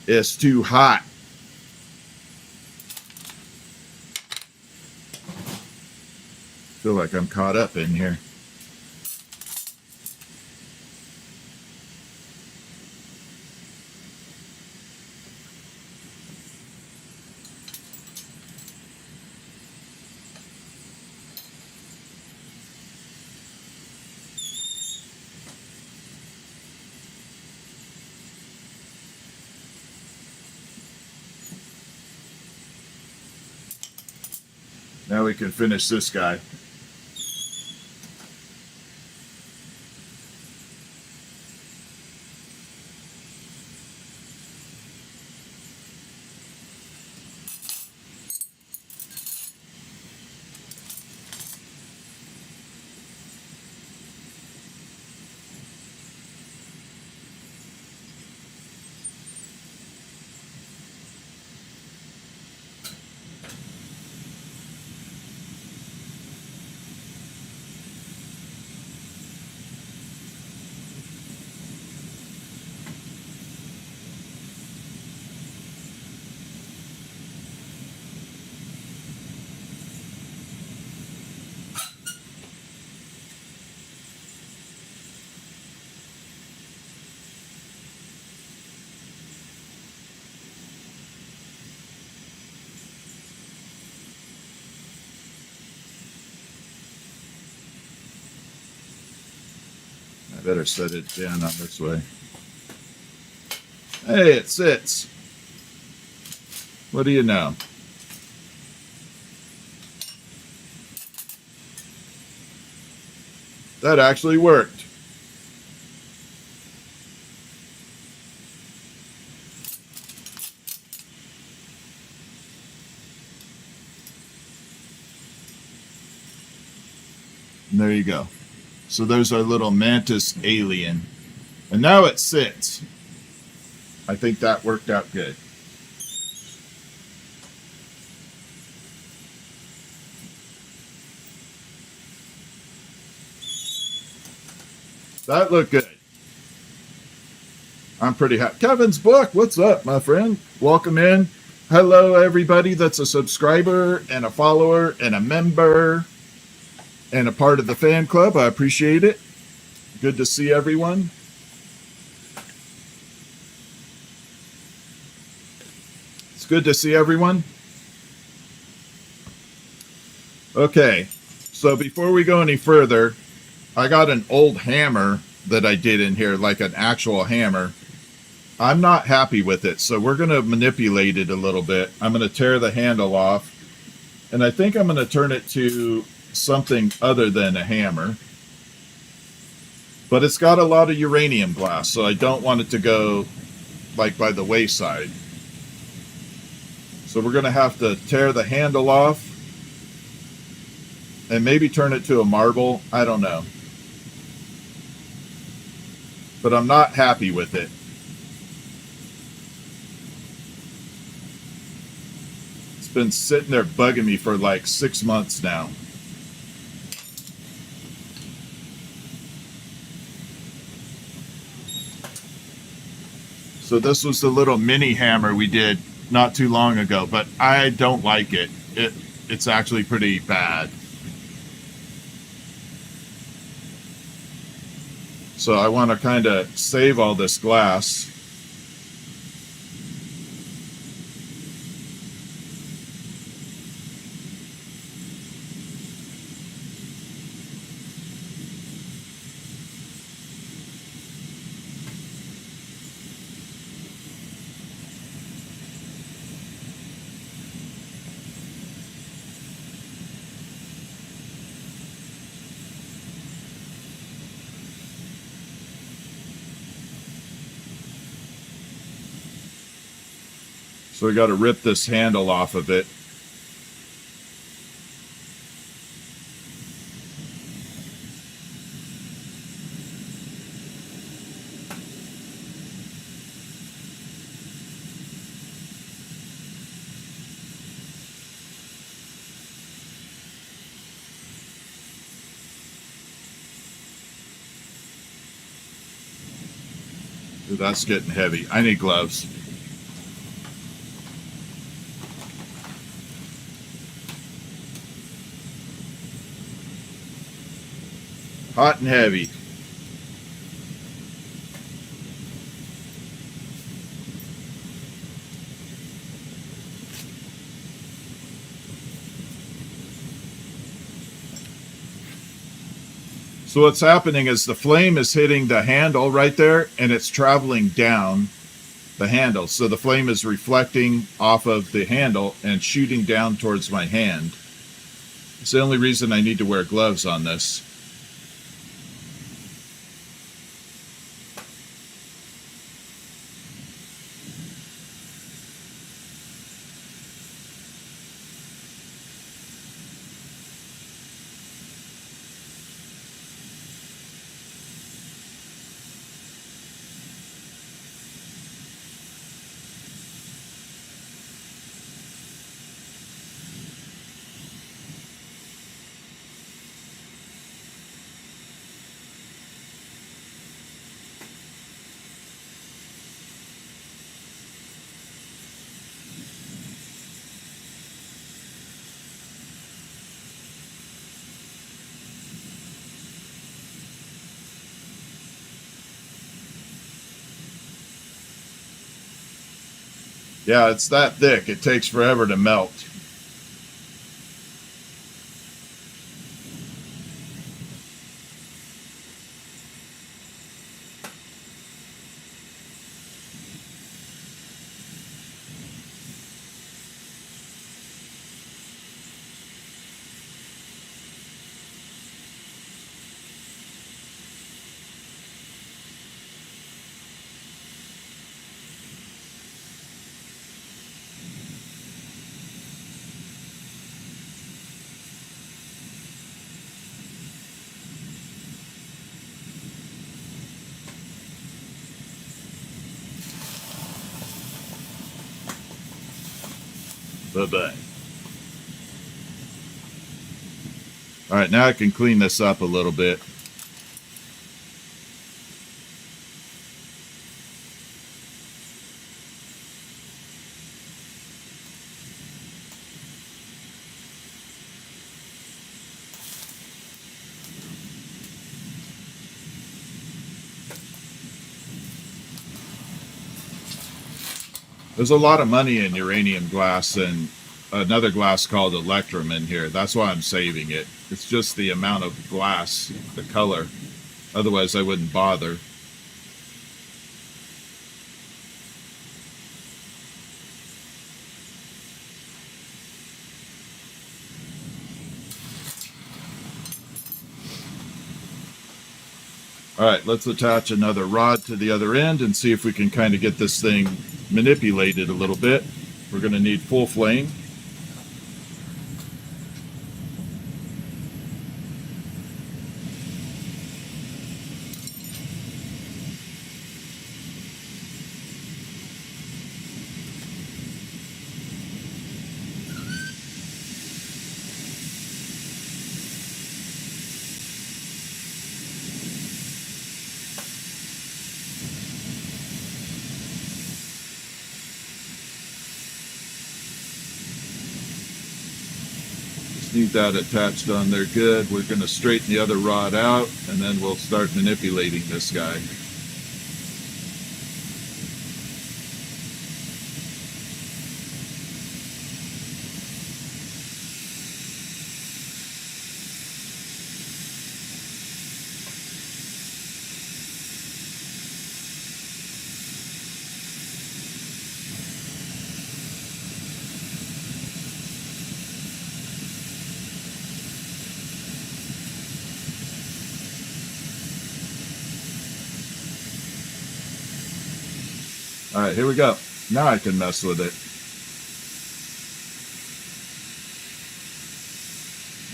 It's too hot. Feel like I'm caught up in here. Now we can finish this guy. I better set it down on this way. Hey, it sits. What do you know? That actually worked. And there you go. So there's our little mantis alien. And now it sits. I think that worked out good. That looked good. I'm pretty happy. Kevin's book, what's up, my friend? Welcome in. Hello, everybody that's a subscriber and a follower and a member and a part of the fan club. I appreciate it. Good to see everyone. It's good to see everyone. Okay, so before we go any further, I got an old hammer that I did in here, like an actual hammer. I'm not happy with it, so we're going to manipulate it a little bit. I'm going to tear the handle off. And I think I'm going to turn it to something other than a hammer. But it's got a lot of uranium glass, so I don't want it to go like by the wayside. So we're going to have to tear the handle off and maybe turn it to a marble. I don't know. But I'm not happy with it. It's been sitting there bugging me for like 6 months now. So this was the little mini hammer we did not too long ago, but I don't like it. It's actually pretty bad. So I want to kind of save all this glass. So we got to rip this handle off of it. Ooh, that's getting heavy. I need gloves. Hot and heavy. So what's happening is the flame is hitting the handle right there, and it's traveling down the handle. So the flame is reflecting off of the handle and shooting down towards my hand. It's the only reason I need to wear gloves on this. Yeah, it's that thick. It takes forever to melt. Bye-bye. All right, now I can clean this up a little bit. There's a lot of money in uranium glass and another glass called electrum in here. That's why I'm saving it. It's just the amount of glass, the color. Otherwise, I wouldn't bother. All right, let's attach another rod to the other end and see if we can kind of get this thing manipulated a little bit. We're going to need full flame. Need that attached on there good. We're going to straighten the other rod out and then we'll start manipulating this guy. All right, here we go. Now I can mess with it.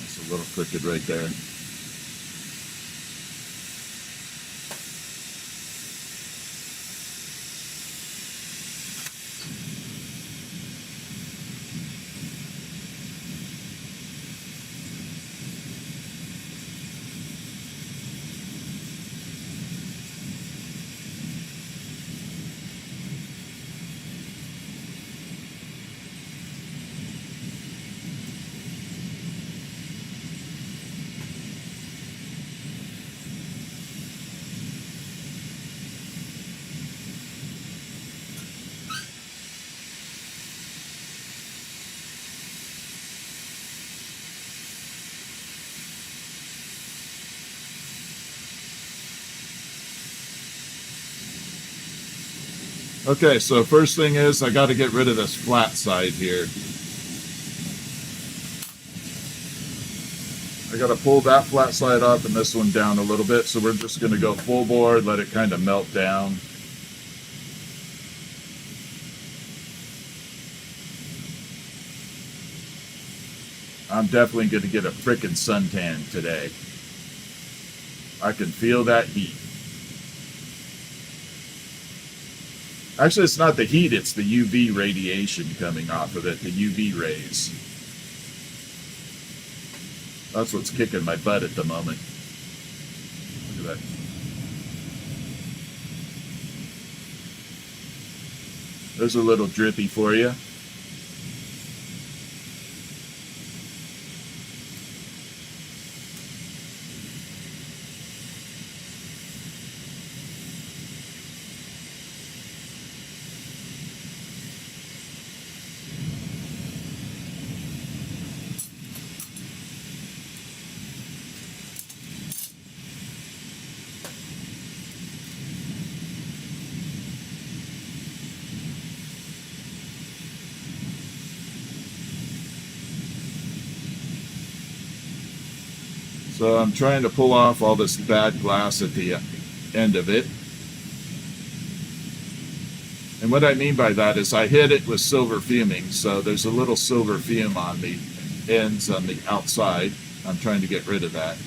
That's a little crooked right there. Okay, so first thing is I got to get rid of this flat side here. I got to pull that flat side off and this one down a little bit, so we're just going to go full bore, let it kind of melt down. I'm definitely going to get a frickin' suntan today. I can feel that heat. Actually, it's not the heat, it's the UV radiation coming off of it, the UV rays. That's what's kicking my butt at the moment. Look at that. There's a little drippy for you. So I'm trying to pull off all this bad glass at the end of it. And what I mean by that is I hit it with silver fuming, so there's a little silver fume on the ends on the outside. I'm trying to get rid of that.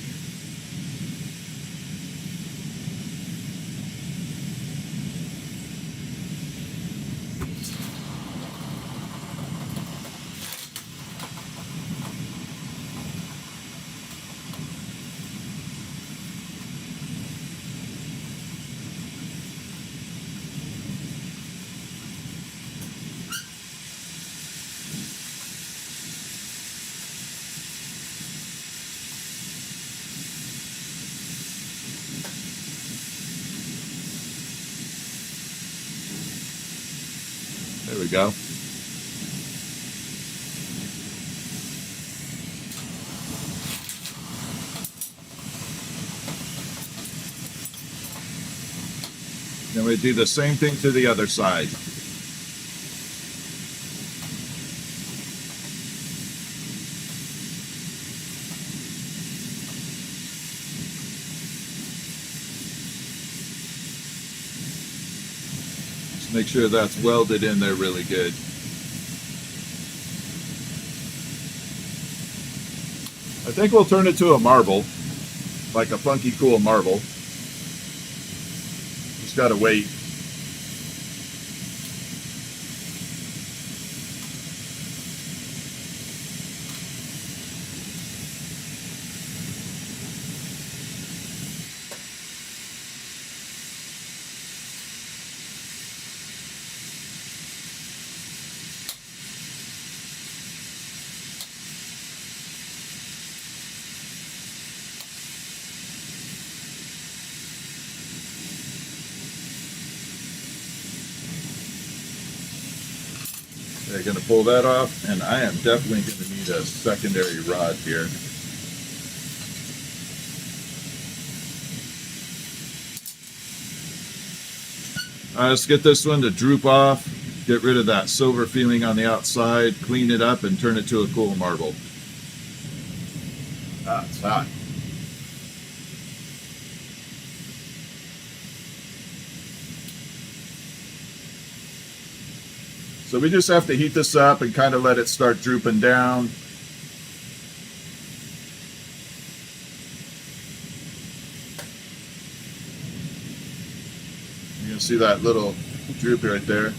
There we go. Then we do the same thing to the other side. Make sure that's welded in there really good. I think we'll turn it to a marble, like a funky cool marble. Just gotta wait. They're going to pull that off, and I am definitely going to need a secondary rod here. Let's get this one to droop off, get rid of that silver feeling on the outside, clean it up, and turn it to a cool marble. Ah, it's hot. So we just have to heat this up and kind of let it start drooping down. You can see that little droop right there.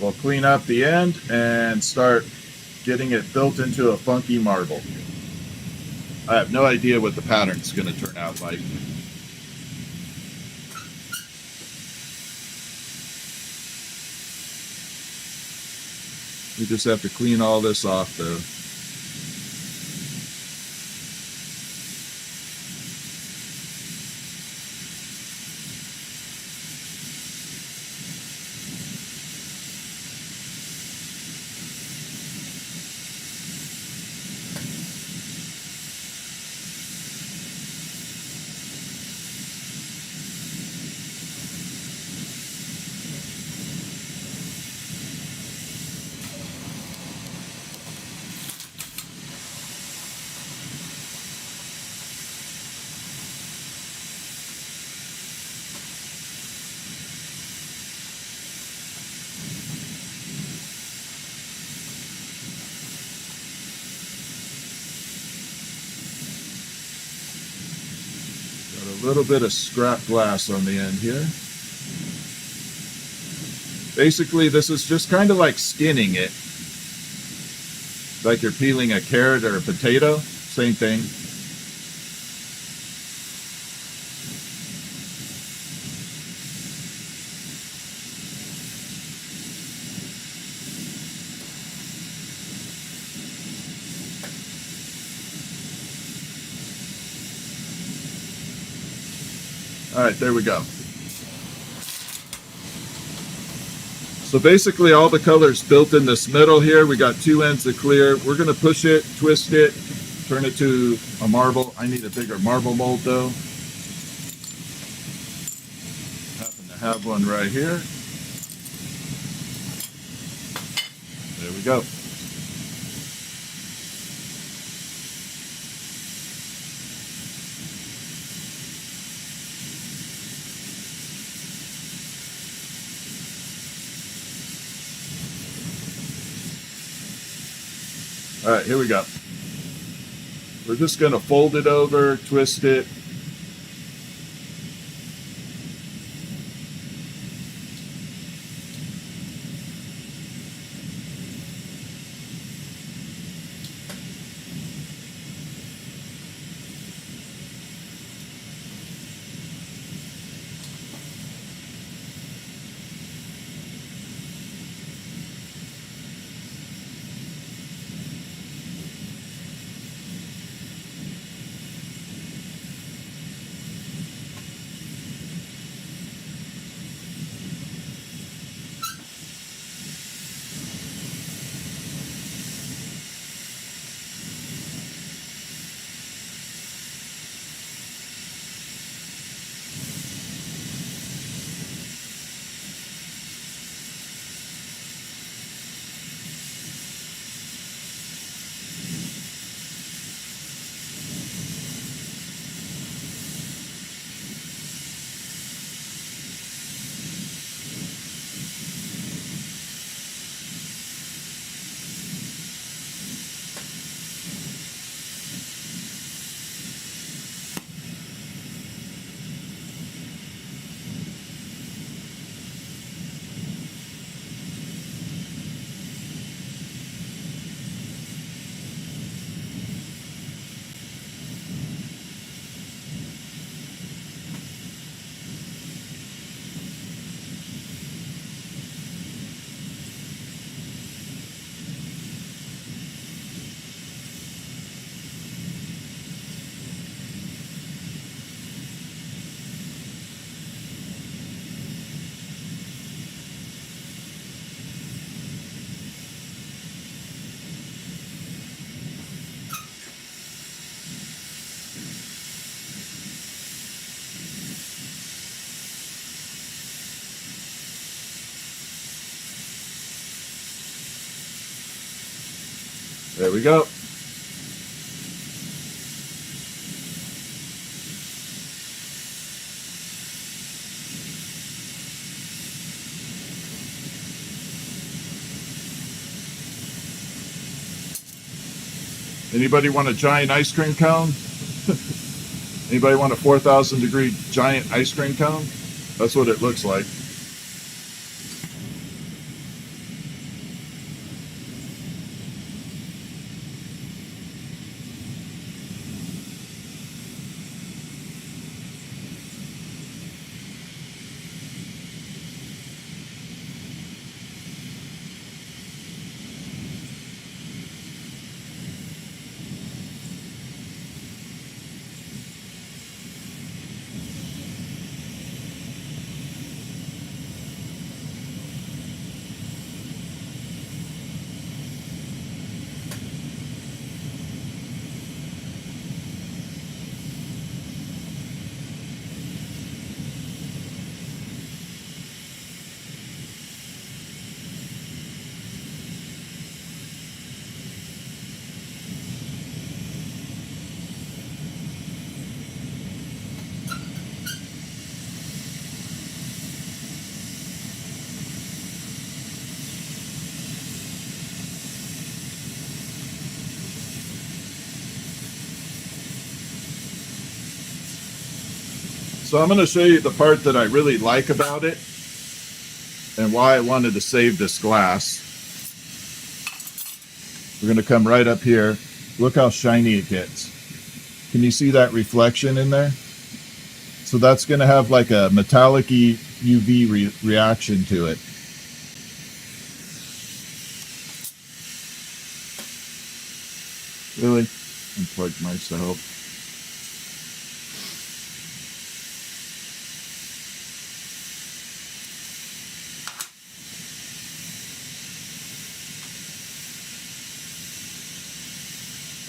We'll clean up the end and start getting it built into a funky marble. I have no idea what the pattern's going to turn out like. We just have to clean all this off though. A little bit of scrap glass on the end here. Basically, this is just kind of like skinning it. Like you're peeling a carrot or a potato. Same thing. All right, there we go. So basically all the colors built in this middle here. We got two ends to clear. We're going to push it, twist it, turn it to a marble. I need a bigger marble mold though. Happen to have one right here. There we go. All right, here we go. We're just going to fold it over, twist it. There we go. Anybody want a giant ice cream cone? Anybody want a 4,000 degree giant ice cream cone? That's what it looks like. So I'm going to show you the part that I really like about it and why I wanted to save this glass. We're going to come right up here. Look how shiny it gets. Can you see that reflection in there? So that's going to have like a metallic-y UV reaction to it. Really? Unplug myself.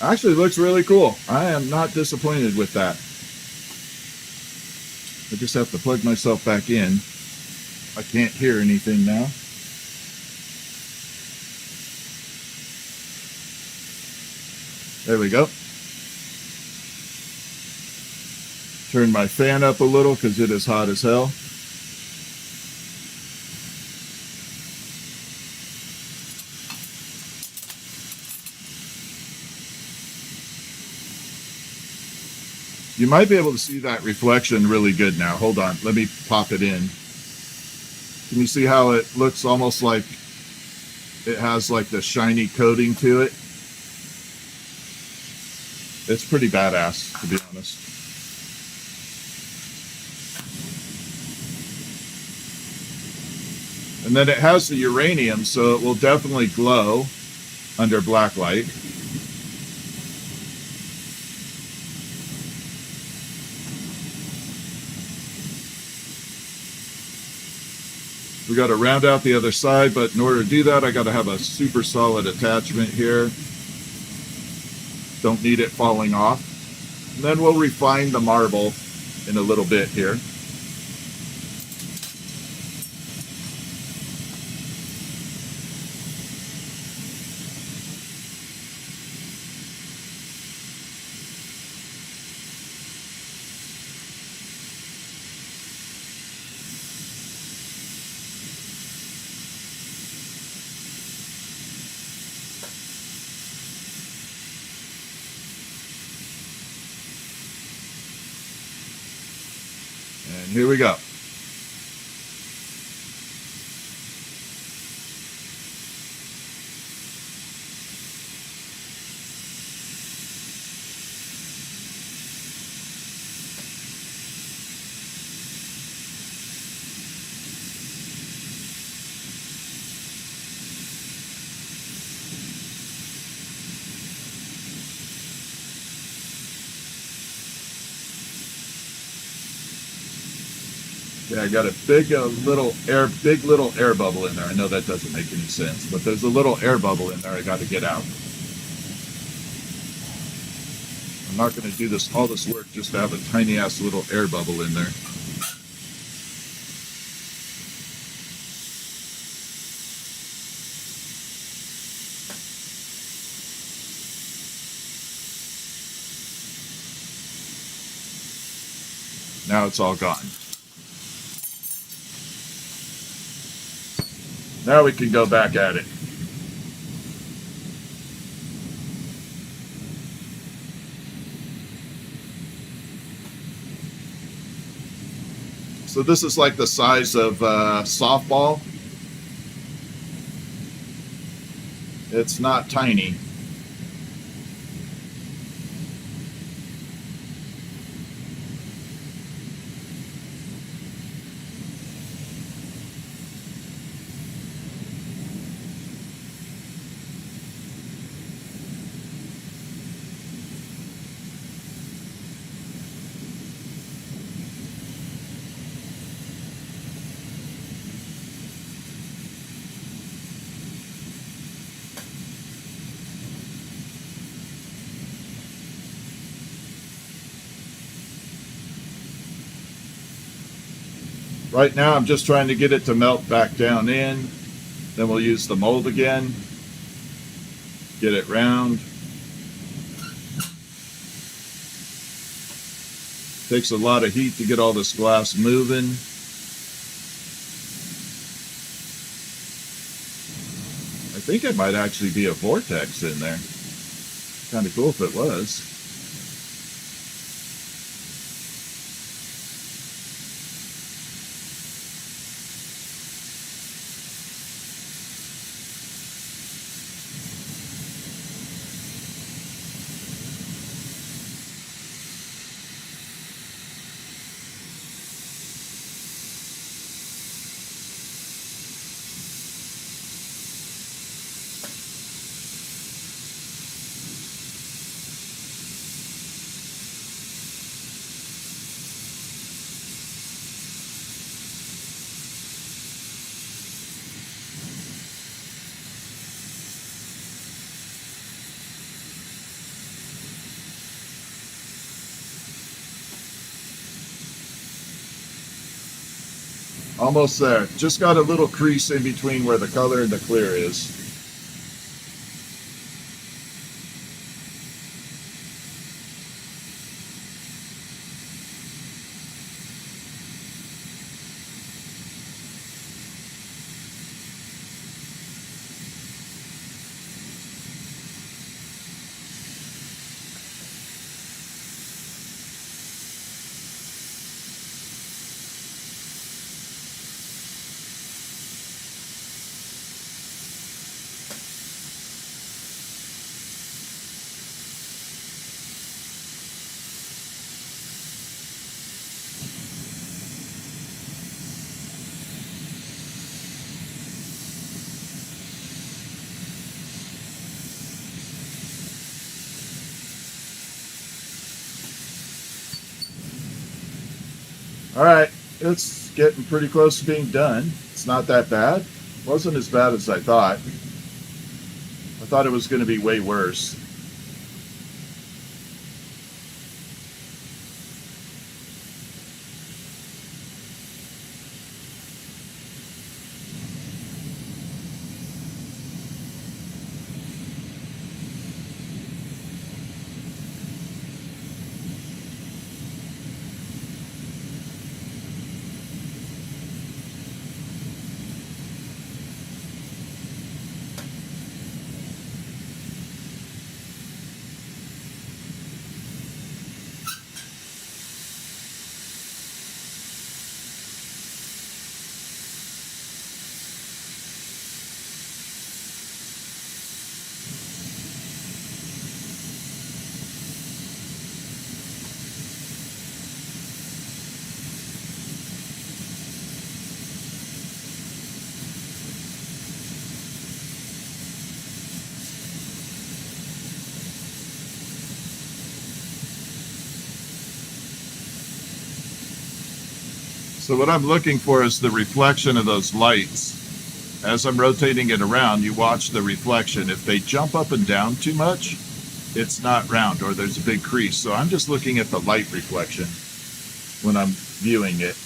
Actually, looks really cool. I am not disappointed with that. I just have to plug myself back in. I can't hear anything now. There we go. Turn my fan up a little because it is hot as hell. You might be able to see that reflection really good now. Hold on, let me pop it in. Can you see how it looks almost like it has like the shiny coating to it? It's pretty badass, to be honest. And then it has the uranium, so it will definitely glow under black light. We got to round out the other side, but in order to do that, I got to have a super solid attachment here. Don't need it falling off. And then we'll refine the marble in a little bit here. And here we go. Yeah, I got a big little air bubble in there. I know that doesn't make any sense, but there's a little air bubble in there I got to get out. I'm not going to do all this work just to have a tiny ass little air bubble in there. Now it's all gone. Now we can go back at it. So this is like the size of a softball. It's not tiny. Right now I'm just trying to get it to melt back down in. Then we'll use the mold again. Get it round. Takes a lot of heat to get all this glass moving. I think it might actually be a vortex in there. Kind of cool if it was. Almost there. Just got a little crease in between where the color and the clear is. All right, it's getting pretty close to being done. It's not that bad. Wasn't as bad as I thought. I thought it was going to be way worse. So what I'm looking for is the reflection of those lights. As I'm rotating it around, you watch the reflection. If they jump up and down too much, it's not round or there's a big crease. So I'm just looking at the light reflection when I'm viewing it.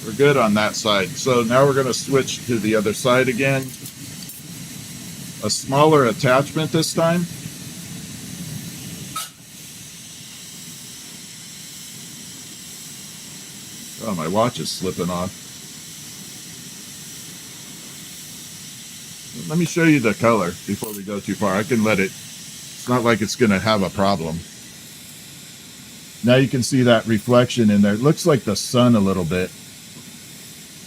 We're good on that side. So now we're going to switch to the other side again. A smaller attachment this time. Oh, my watch is slipping off. Let me show you the color before we go too far. I can let it, it's not like it's going to have a problem. Now you can see that reflection in there. It looks like the sun a little bit.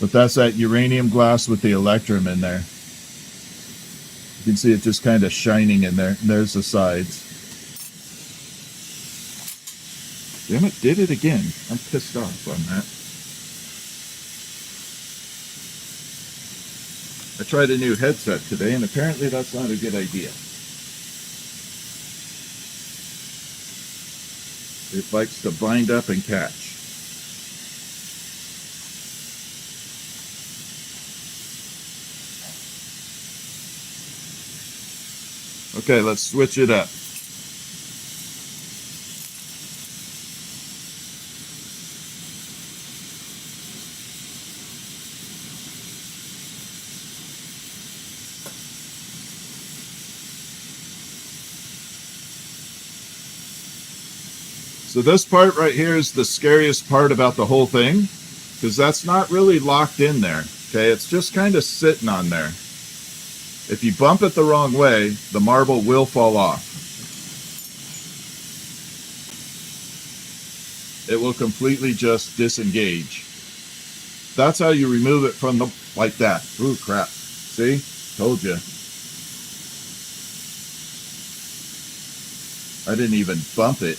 But that's that uranium glass with the electrum in there. You can see it just kind of shining in there. And there's the sides. Damn it, did it again. I'm pissed off on that. I tried a new headset today, and apparently that's not a good idea. It likes to bind up and catch. Okay, let's switch it up. So this part right here is the scariest part about the whole thing, because that's not really locked in there. Okay, it's just kind of sitting on there. If you bump it the wrong way, the marble will fall off. It will completely just disengage. That's how you remove it from the, like that. Ooh, crap. See? Told you. I didn't even bump it.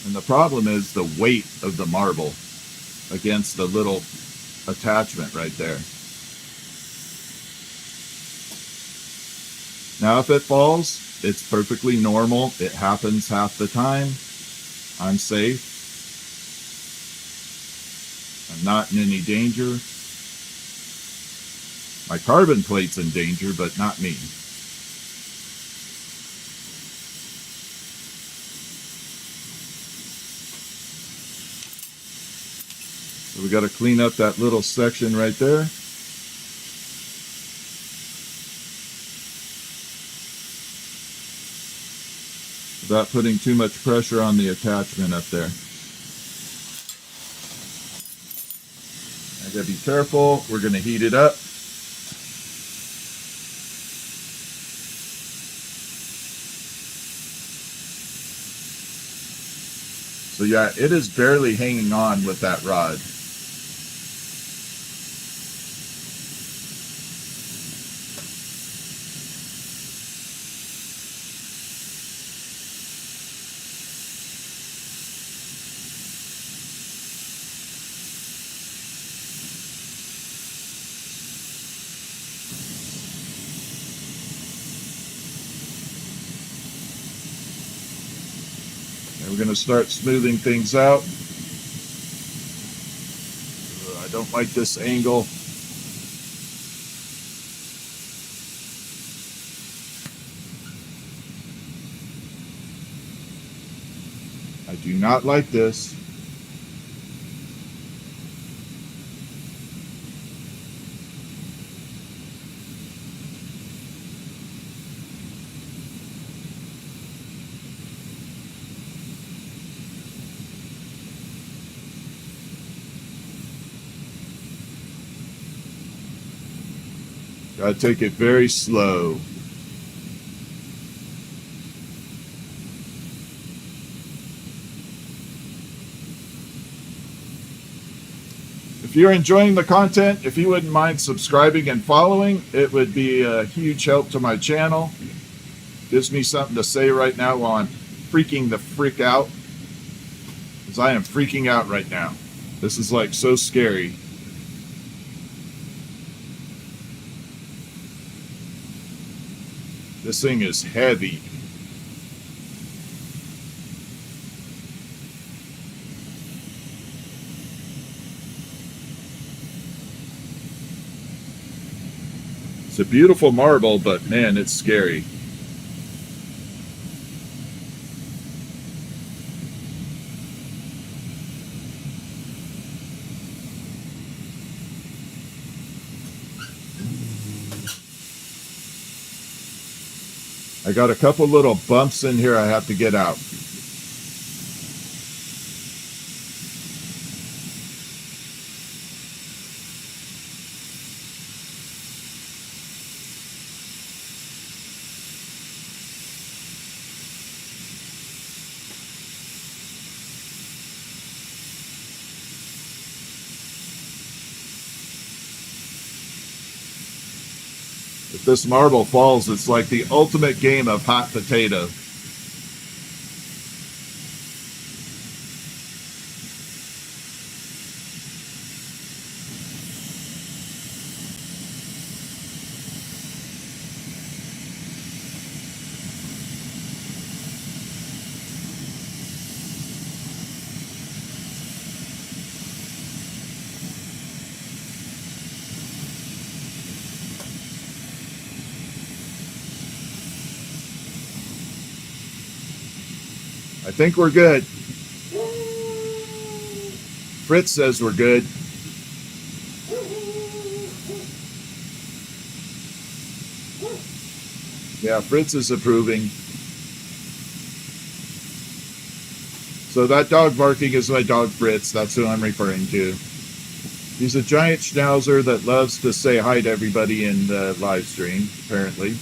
And the problem is the weight of the marble against the little attachment right there. Now if it falls, it's perfectly normal. It happens half the time. I'm safe. I'm not in any danger. My carbon plate's in danger, but not me. So we got to clean up that little section right there. Without putting too much pressure on the attachment up there. I gotta be careful. We're gonna heat it up. So yeah, it is barely hanging on with that rod. And we're going to start smoothing things out. I don't like this angle. I do not like this. Gotta take it very slow. If you're enjoying the content, if you wouldn't mind subscribing and following, it would be a huge help to my channel. Gives me something to say right now while I'm freaking the frick out. Because I am freaking out right now. This is like so scary. This thing is heavy. It's a beautiful marble, but man, it's scary. I got a couple little bumps in here I have to get out. If this marble falls, it's like the ultimate game of hot potato. I think we're good. Fritz says we're good. Yeah, Fritz is approving. So that dog barking is my dog Fritz. That's who I'm referring to. He's a giant schnauzer that loves to say hi to everybody in the live stream, apparently.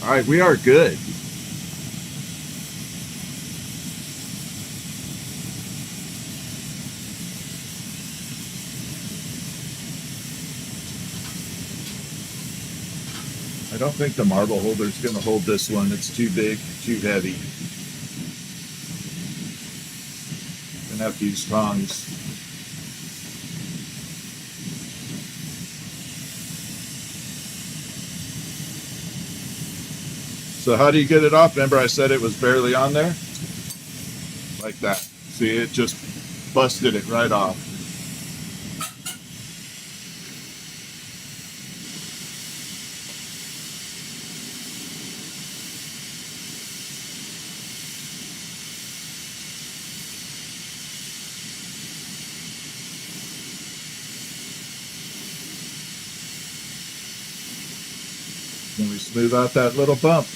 All right, we are good. I don't think the marble holder is going to hold this one. It's too big, too heavy. Gonna have to use tongs. So how do you get it off? Remember I said it was barely on there? Like that. See, it just busted it right off. Then we smooth out that little bump.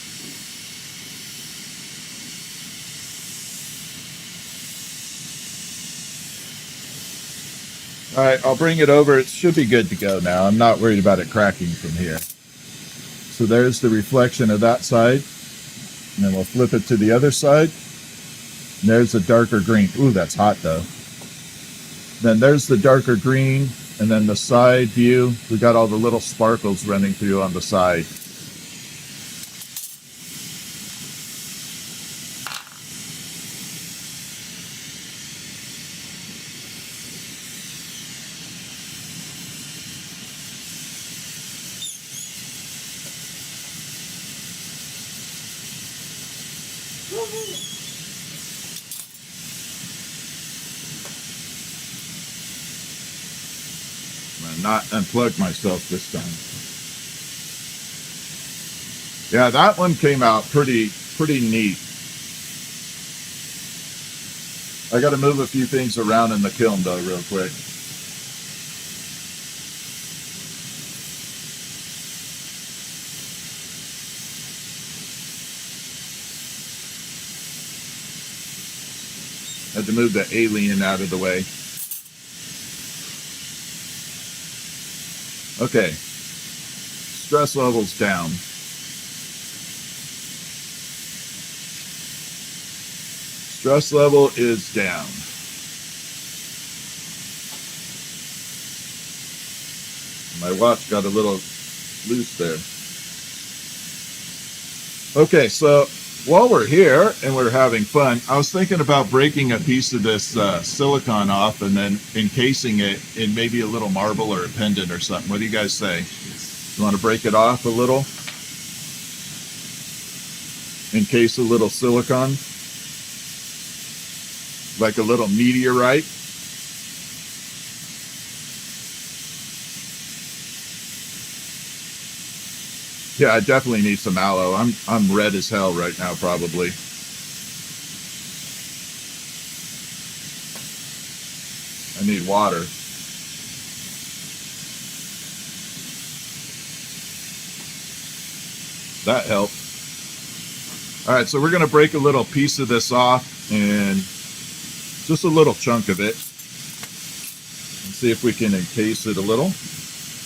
All right, I'll bring it over. It should be good to go now. I'm not worried about it cracking from here. So there's the reflection of that side. And then we'll flip it to the other side. And there's the darker green. Ooh, that's hot though. Then there's the darker green. And then the side view, we got all the little sparkles running through on the side. Not unplug myself this time. Yeah, that one came out pretty neat. I got to move a few things around in the kiln though real quick. Had to move the alien out of the way. Okay, stress levels down. Stress level is down. My watch got a little loose there. Okay, so while we're here and we're having fun, I was thinking about breaking a piece of this silicone off and then encasing it in maybe a little marble or a pendant or something. What do you guys say? You want to break it off a little? Encase a little silicone? Like a little meteorite? Yeah, I definitely need some aloe. I'm red as hell right now, probably. I need water. That helped. All right, so we're going to break a little piece of this off, and just a little chunk of it, and see if we can encase it a little.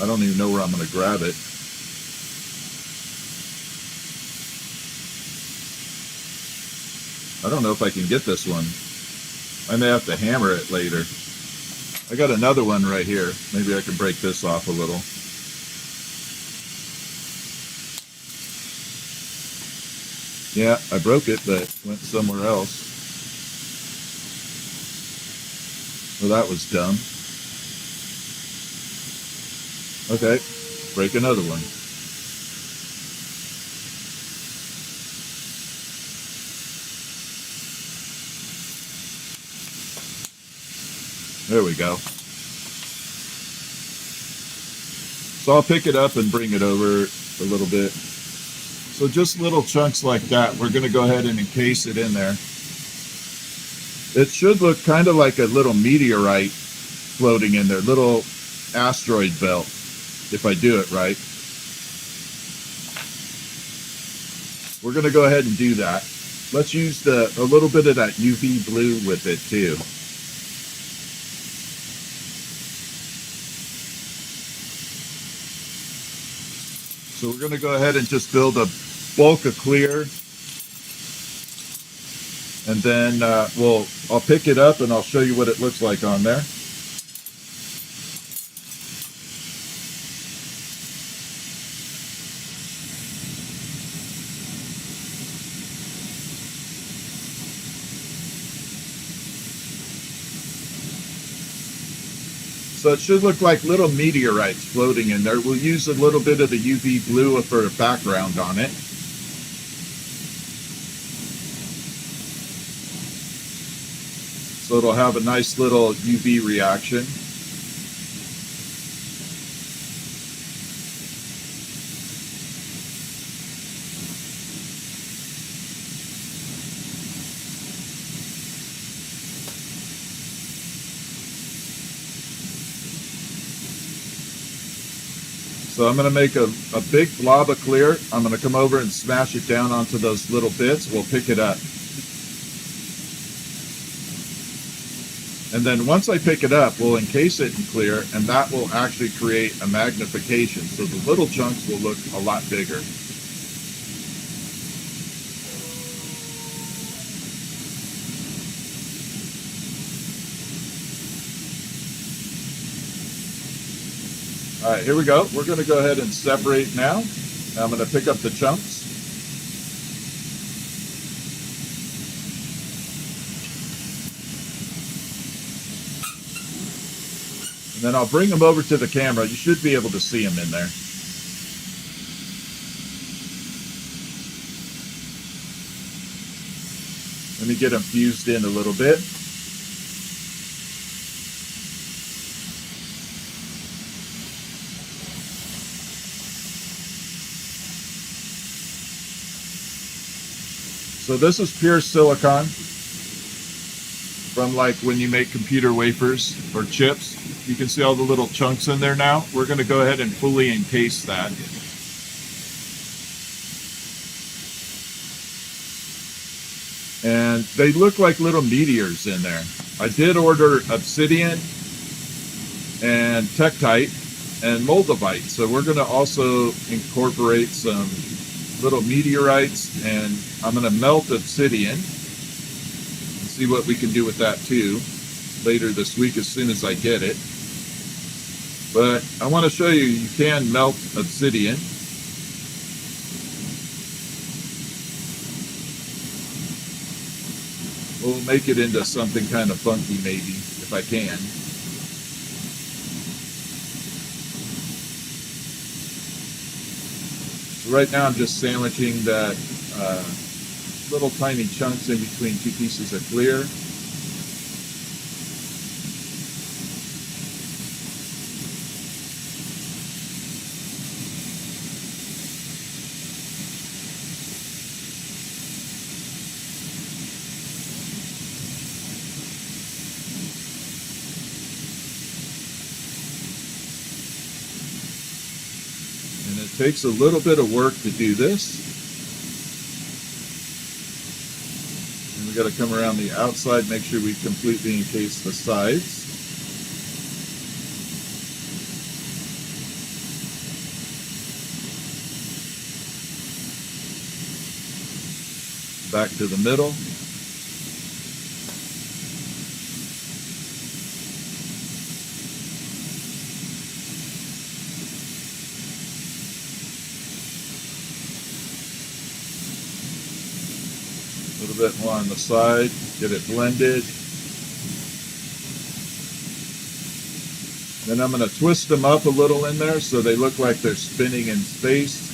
I don't even know where I'm going to grab it. I don't know if I can get this one. I may have to hammer it later. I got another one right here. Maybe I can break this off a little. Yeah, I broke it, but went somewhere else. Well, that was dumb. Okay, break another one. There we go. So I'll pick it up and bring it over a little bit. So just little chunks like that. We're going to go ahead and encase it in there. It should look kind of like a little meteorite floating in there, little asteroid belt, if I do it right. We're going to go ahead and do that. Let's use a little bit of that UV blue with it too. So we're going to go ahead and just build a bulk of clear, and then I'll pick it up and I'll show you what it looks like on there. So it should look like little meteorites floating in there. We'll use a little bit of the UV blue for a background on it. So it'll have a nice little UV reaction. So I'm going to make a big blob of clear. I'm going to come over and smash it down onto those little bits. We'll pick it up. And then once I pick it up, we'll encase it in clear, and that will actually create a magnification. So the little chunks will look a lot bigger. All right, here we go. We're going to go ahead and separate now. I'm going to pick up the chunks. And then I'll bring them over to the camera. You should be able to see them in there. Let me get them fused in a little bit. So this is pure silicon from like when you make computer wafers or chips. You can see all the little chunks in there now. We're going to go ahead and fully encase that. And they look like little meteors in there. I did order obsidian and tektite and moldavite. So we're going to also incorporate some little meteorites, and I'm going to melt obsidian and see what we can do with that too later this week as soon as I get it. But I want to show you, you can melt obsidian. We'll make it into something kind of funky maybe, if I can. So right now I'm just sandwiching that little tiny chunks in between two pieces of clear. It takes a little bit of work to do this. And we got to come around the outside, make sure we completely encase the sides. Back to the middle. A little bit more on the side, get it blended. Then I'm going to twist them up a little in there so they look like they're spinning in space.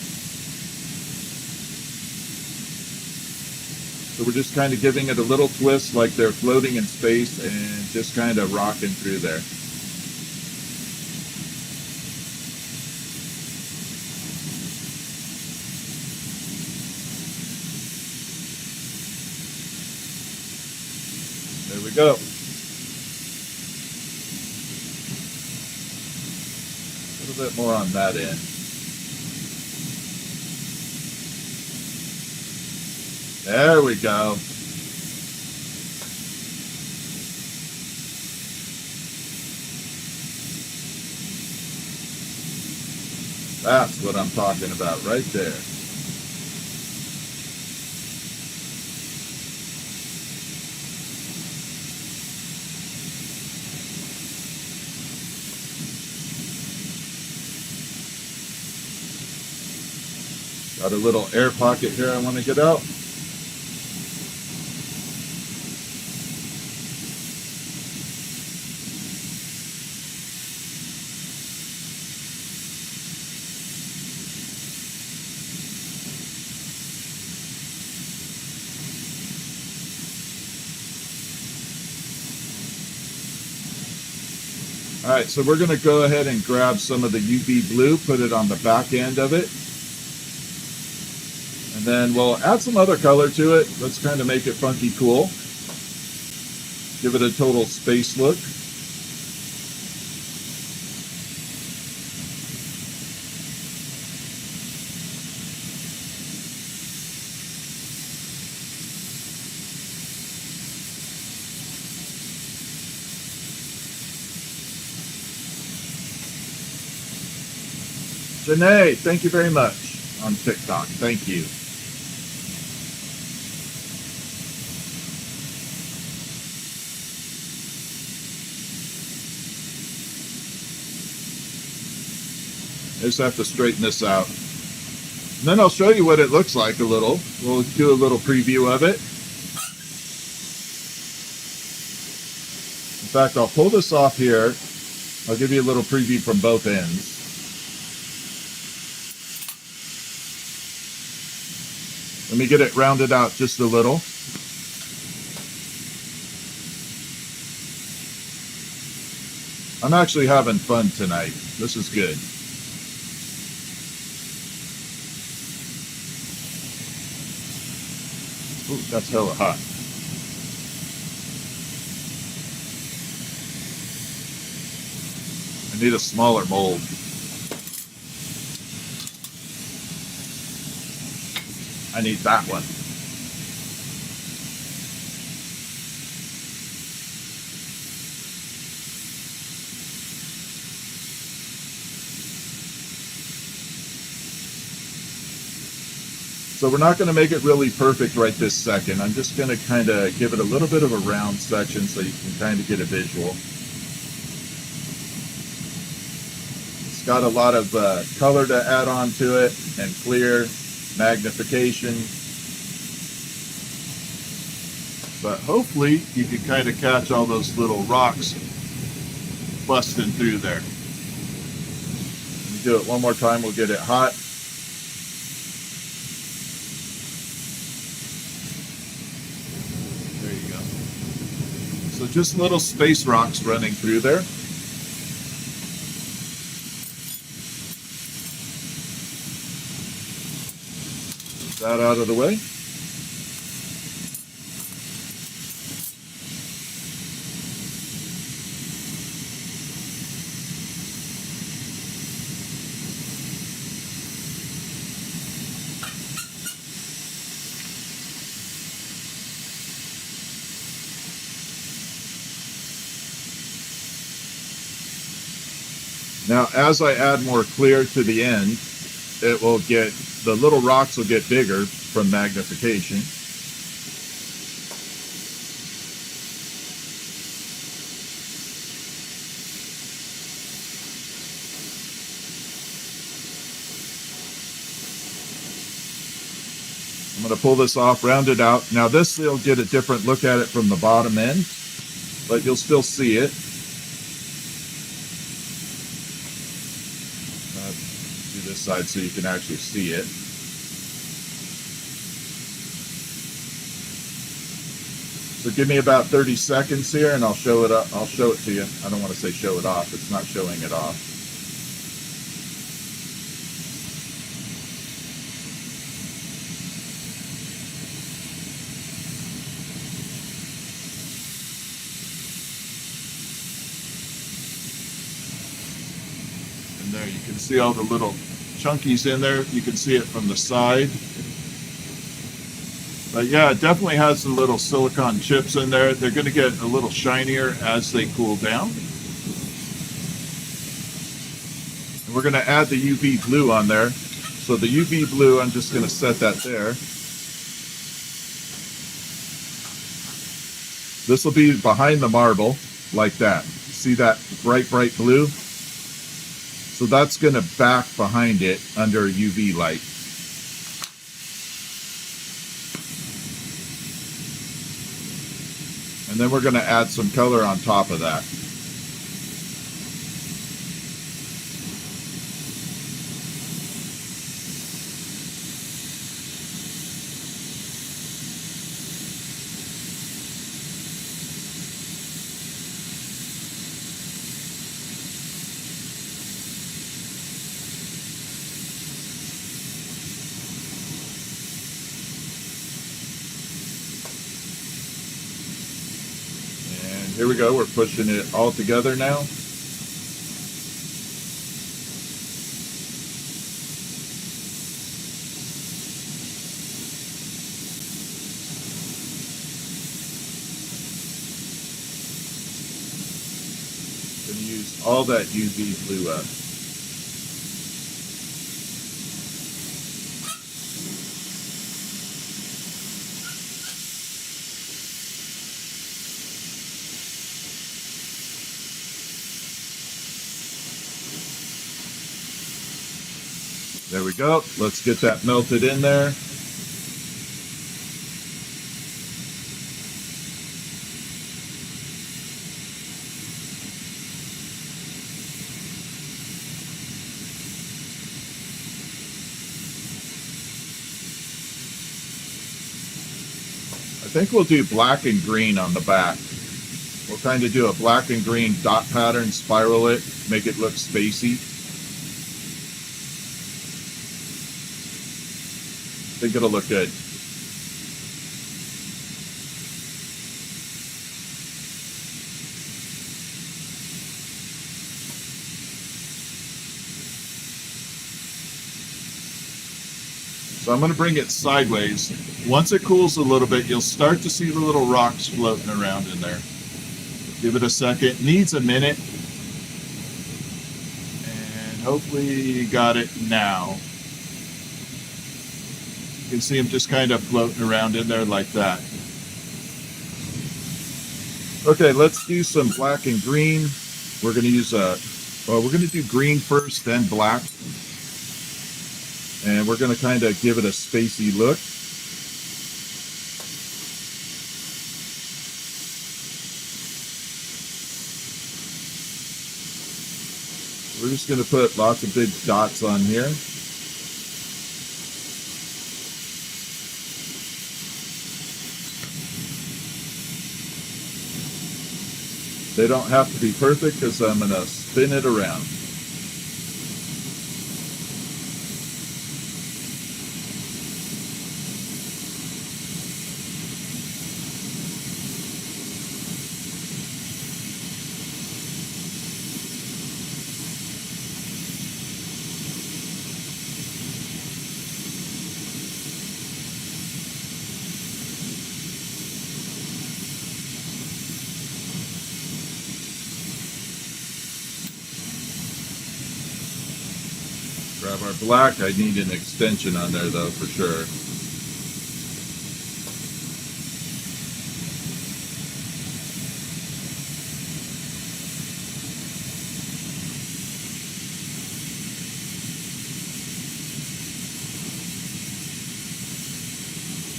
So we're just kind of giving it a little twist like they're floating in space and just kind of rocking through there. There we go. A little bit more on that end. There we go. That's what I'm talking about right there. Got a little air pocket here I want to get out. All right, so we're going to go ahead and grab some of the UV blue, put it on the back end of it. And then we'll add some other color to it. Let's kind of make it funky cool. Give it a total space look. Janae, thank you very much on TikTok. Thank you. I just have to straighten this out. And then I'll show you what it looks like a little. We'll do a little preview of it. In fact, I'll pull this off here. I'll give you a little preview from both ends. Let me get it rounded out just a little. I'm actually having fun tonight. This is good. Ooh, that's hella hot. I need a smaller mold. I need that one. So we're not going to make it really perfect right this second. I'm just going to kind of give it a little bit of a round section so you can kind of get a visual. It's got a lot of color to add on to it, and clear, magnification. But hopefully you can kind of catch all those little rocks busting through there. Let me do it one more time, we'll get it hot. There you go. So just little space rocks running through there. That out of the way. Now, as I add more clear to the end, it will get, the little rocks will get bigger from magnification. I'm going to pull this off, round it out. Now this, you'll get a different look at it from the bottom end, but you'll still see it. Do this side so you can actually see it. So give me about 30 seconds here and I'll show it up. I'll show it to you. I don't want to say show it off. It's not showing it off. There you can see all the little chunkies in there. You can see it from the side. But yeah, it definitely has the little silicon chips in there. They're going to get a little shinier as they cool down. And we're going to add the UV blue on there. So the UV blue, I'm just going to set that there. This will be behind the marble like that. See that bright blue? So that's going to back behind it under a UV light. And then we're going to add some color on top of that. Here we go, we're pushing it all together now. Going to use all that UV blue up. There we go. Let's get that melted in there. I think we'll do black and green on the back. We'll kind of do a black and green dot pattern, spiral it, make it look spacey. I think it'll look good. So I'm going to bring it sideways. Once it cools a little bit, you'll start to see the little rocks floating around in there. Give it a second. Needs a minute. And hopefully you got it now. You can see them just kind of floating around in there like that. Okay, let's do some black and green. We're going to use we're going to do green first, then black. And we're going to kind of give it a spacey look. We're just going to put lots of big dots on here. They don't have to be perfect because I'm going to spin it around. Grab our black. I need an extension on there though, for sure.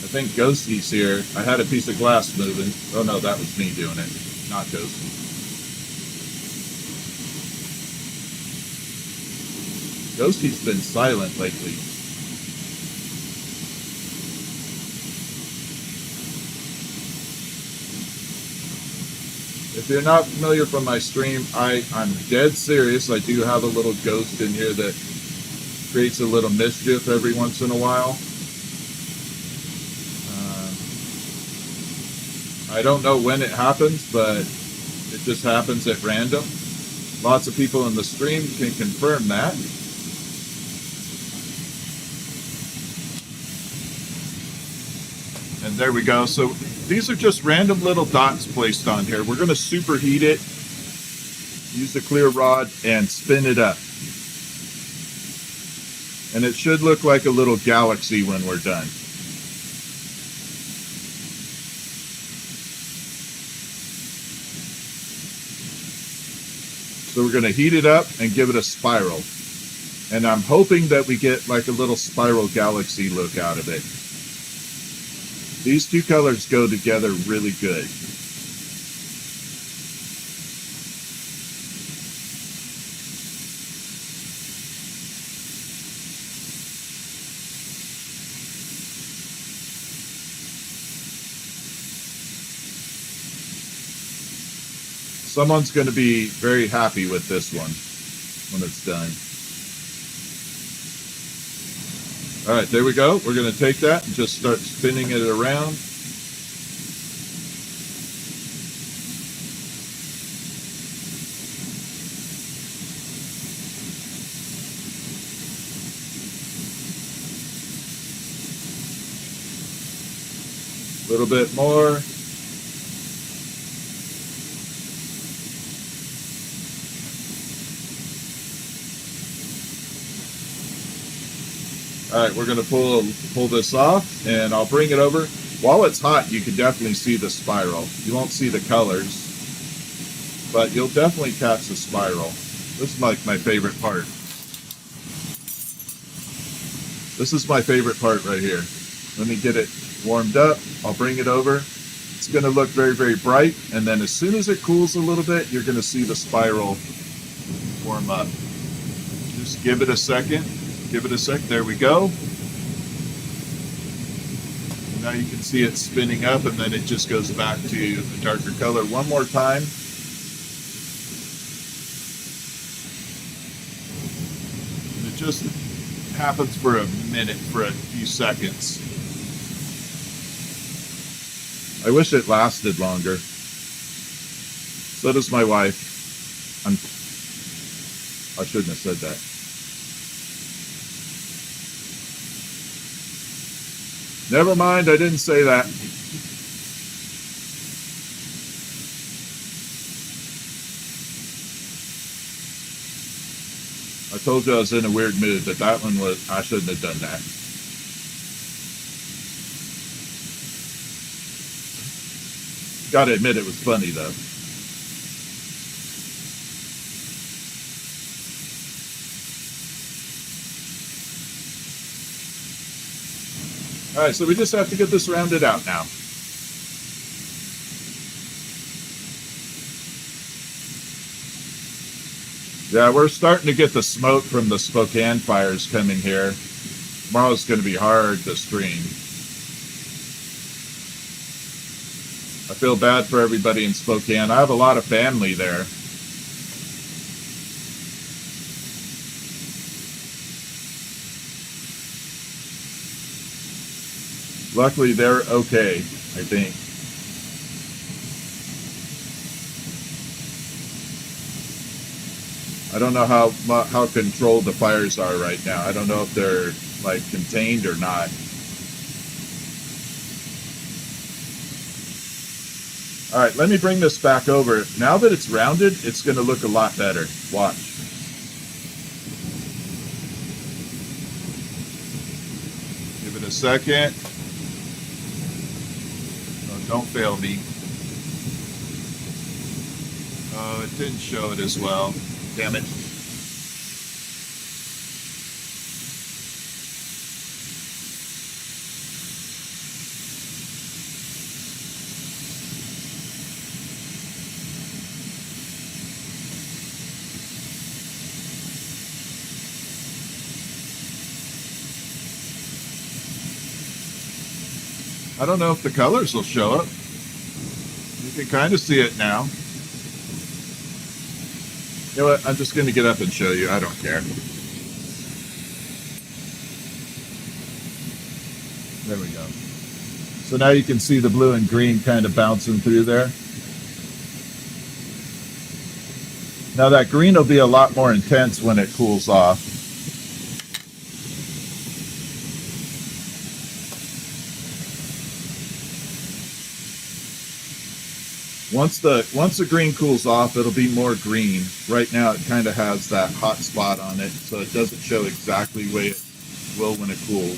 I think Ghosty's here. I had a piece of glass moving. Oh no, that was me doing it, not Ghosty. Ghosty's been silent lately. If you're not familiar from my stream, I'm dead serious. I do have a little ghost in here that creates a little mischief every once in a while. I don't know when it happens, but it just happens at random. Lots of people in the stream can confirm that. And there we go. So these are just random little dots placed on here. We're going to superheat it, use a clear rod, and spin it up. And it should look like a little galaxy when we're done. So we're going to heat it up and give it a spiral. And I'm hoping that we get like a little spiral galaxy look out of it. These two colors go together really good. Someone's going to be very happy with this one when it's done. All right, there we go. We're going to take that and just start spinning it around. A little bit more. All right, we're going to pull this off, and I'll bring it over. While it's hot, you can definitely see the spiral. You won't see the colors, but you'll definitely catch the spiral. This is like my favorite part. This is my favorite part right here. Let me get it warmed up. I'll bring it over. It's going to look very, very bright, and then as soon as it cools a little bit, you're going to see the spiral warm up. Just give it a second. Give it a sec. There we go. And now you can see it spinning up, and then it just goes back to a darker color one more time. And it just happens for a minute, for a few seconds. I wish it lasted longer. So does my wife. I shouldn't have said that. Never mind, I didn't say that. I told you I was in a weird mood, but that one was, I shouldn't have done that. Gotta admit it was funny though. All right, so we just have to get this rounded out now. Yeah, we're starting to get the smoke from the Spokane fires coming here. Tomorrow's going to be hard to stream. I feel bad for everybody in Spokane. I have a lot of family there. Luckily, they're okay, I think. I don't know how controlled the fires are right now. I don't know if they're like contained or not. All right, let me bring this back over. Now that it's rounded, it's going to look a lot better. Watch. a second. Oh, don't fail me. Oh, it didn't show it as well. Damn it. I don't know if the colors will show up. You can kind of see it now. You know what? I'm just going to get up and show you. I don't care. There we go. So now you can see the blue and green kind of bouncing through there. Now that green will be a lot more intense when it cools off. Once the green cools off, it'll be more green. Right now it kind of has that hot spot on it, so it doesn't show exactly the way it will when it cools.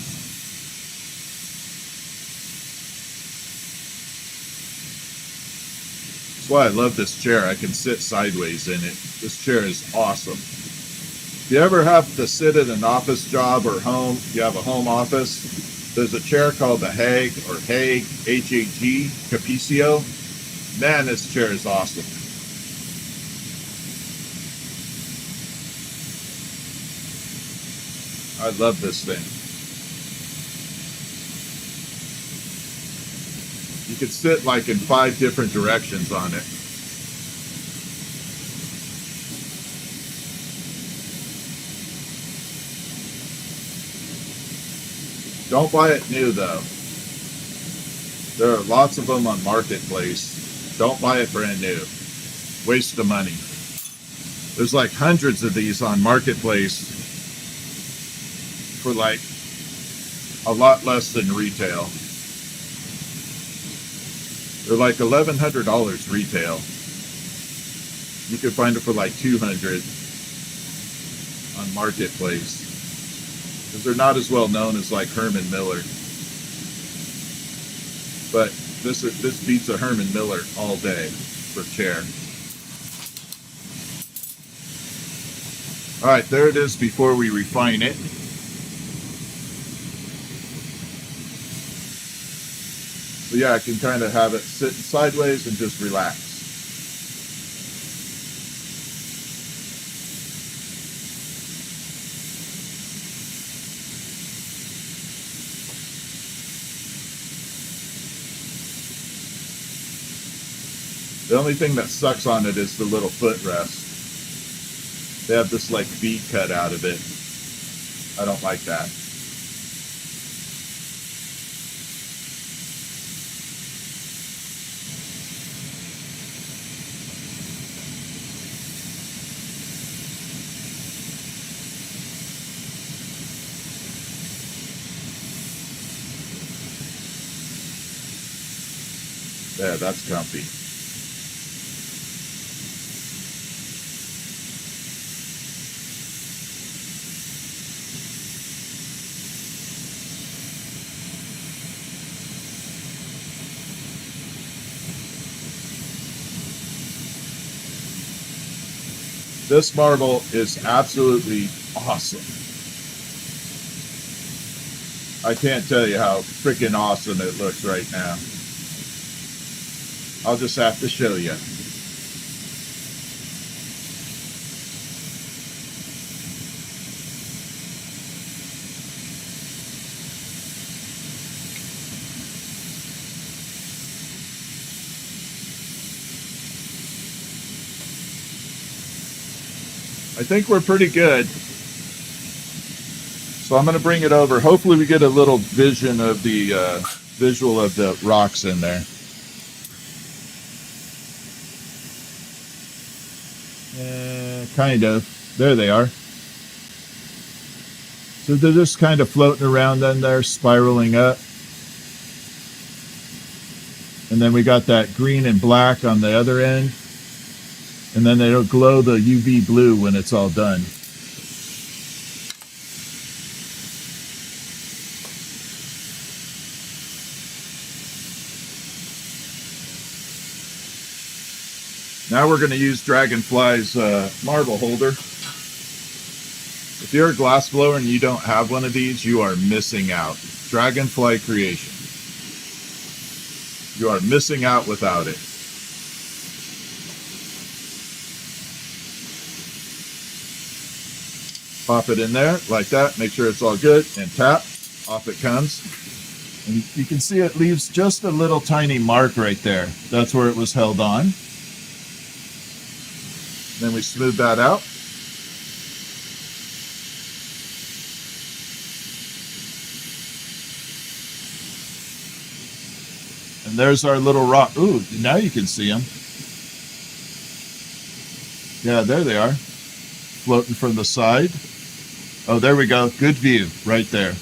That's why I love this chair. I can sit sideways in it. This chair is awesome. If you ever have to sit at an office job or home, you have a home office, there's a chair called the Hag, or Hag, H-A-G, Capicio. Man, this chair is awesome. I love this thing. You can sit like in 5 different directions on it. Don't buy it new though. There are lots of them on Marketplace. Don't buy it brand new. Waste of money. There's like hundreds of these on Marketplace for like a lot less than retail. They're like $1,100 retail. You could find it for like $200 on Marketplace. Because they're not as well known as like Herman Miller. But this beats a Herman Miller all day for chair. All right, there it is before we refine it. So yeah, I can kind of have it sitting sideways and just relax. The only thing that sucks on it is the little footrest. They have this like V cut out of it. I don't like that. Yeah, that's comfy. This marble is absolutely awesome. I can't tell you how freaking awesome it looks right now. I'll just have to show you. I think we're pretty good. So I'm going to bring it over. Hopefully we get a little vision of the visual of the rocks in there. Kind of. There they are. So they're just kind of floating around in there, spiraling up. And then we got that green and black on the other end. And then it'll glow the UV blue when it's all done. Now we're going to use Dragonfly's marble holder. If you're a glass blower and you don't have one of these, you are missing out. Dragonfly Creation. You are missing out without it. Pop it in there like that. Make sure it's all good and tap. Off it comes. And you can see it leaves just a little tiny mark right there. That's where it was held on. Then we smooth that out. And there's our little rock. Ooh, now you can see them. Yeah, there they are. Floating from the side. Oh, there we go. Good view right there.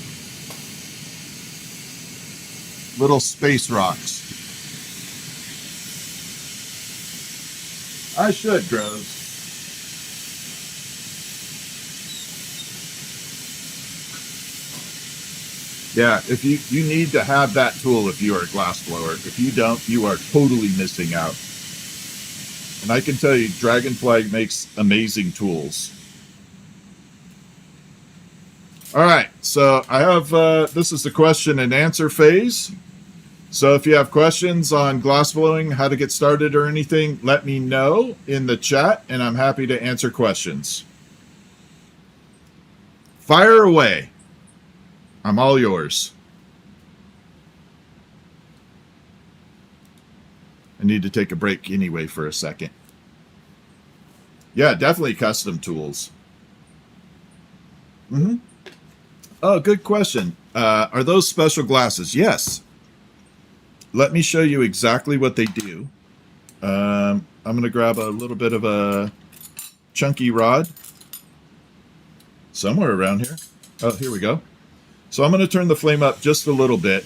Little space rocks. I should, Groves. Yeah, if you need to have that tool if you are a glass blower. If you don't, you are totally missing out. And I can tell you, Dragonfly makes amazing tools. All right, so I have, this is the question and answer phase. So if you have questions on glass blowing, how to get started or anything, let me know in the chat and I'm happy to answer questions. Fire away. I'm all yours. I need to take a break anyway for a second. Yeah, definitely custom tools. Oh, good question. Are those special glasses? Yes. Let me show you exactly what they do. I'm going to grab a little bit of a chunky rod. Somewhere around here. Oh, here we go. So I'm going to turn the flame up just a little bit.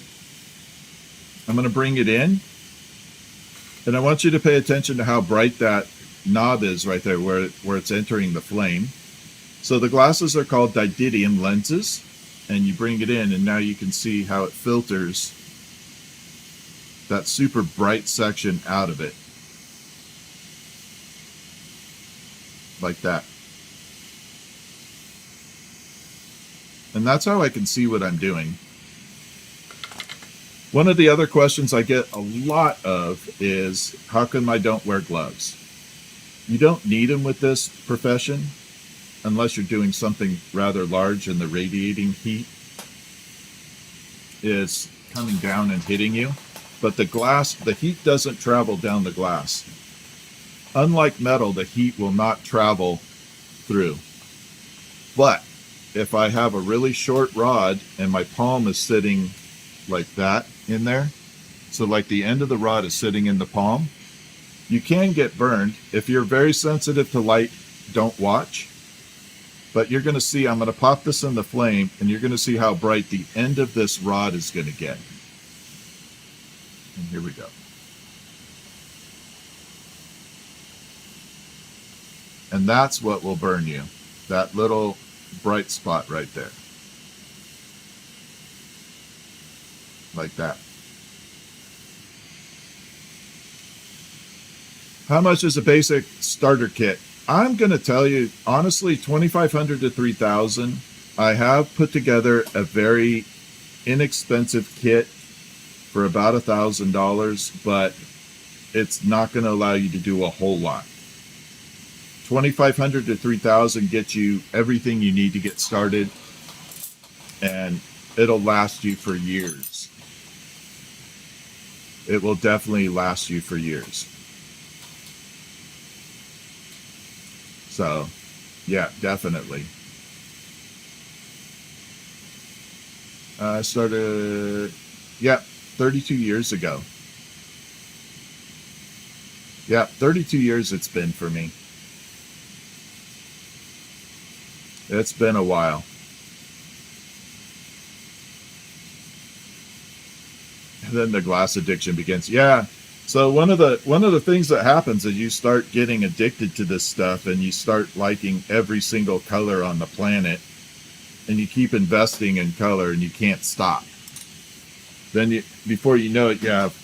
I'm going to bring it in. And I want you to pay attention to how bright that knob is right there where it's entering the flame. So the glasses are called didymium lenses. And you bring it in and now you can see how it filters that super bright section out of it. Like that. And that's how I can see what I'm doing. One of the other questions I get a lot of is, how come I don't wear gloves? You don't need them with this profession unless you're doing something rather large and the radiating heat is coming down and hitting you. But the glass, the heat doesn't travel down the glass. Unlike metal, the heat will not travel through. But if I have a really short rod and my palm is sitting like that in there, so like the end of the rod is sitting in the palm, you can get burned. If you're very sensitive to light, don't watch. But you're going to see, I'm going to pop this in the flame, and you're going to see how bright the end of this rod is going to get. And here we go. And that's what will burn you. That little bright spot right there. Like that. How much is a basic starter kit? I'm going to tell you, honestly, $2,500 to $3,000. I have put together a very inexpensive kit for about $1,000, but it's not going to allow you to do a whole lot. $2,500 to $3,000 gets you everything you need to get started, and it'll last you for years. It will definitely last you for years. So, yeah, definitely. I started, 32 years ago. Yeah, 32 years it's been for me. It's been a while. And then the glass addiction begins. Yeah. So one of the things that happens is you start getting addicted to this stuff and you start liking every single color on the planet, and you keep investing in color and you can't stop. Then before you know it, you have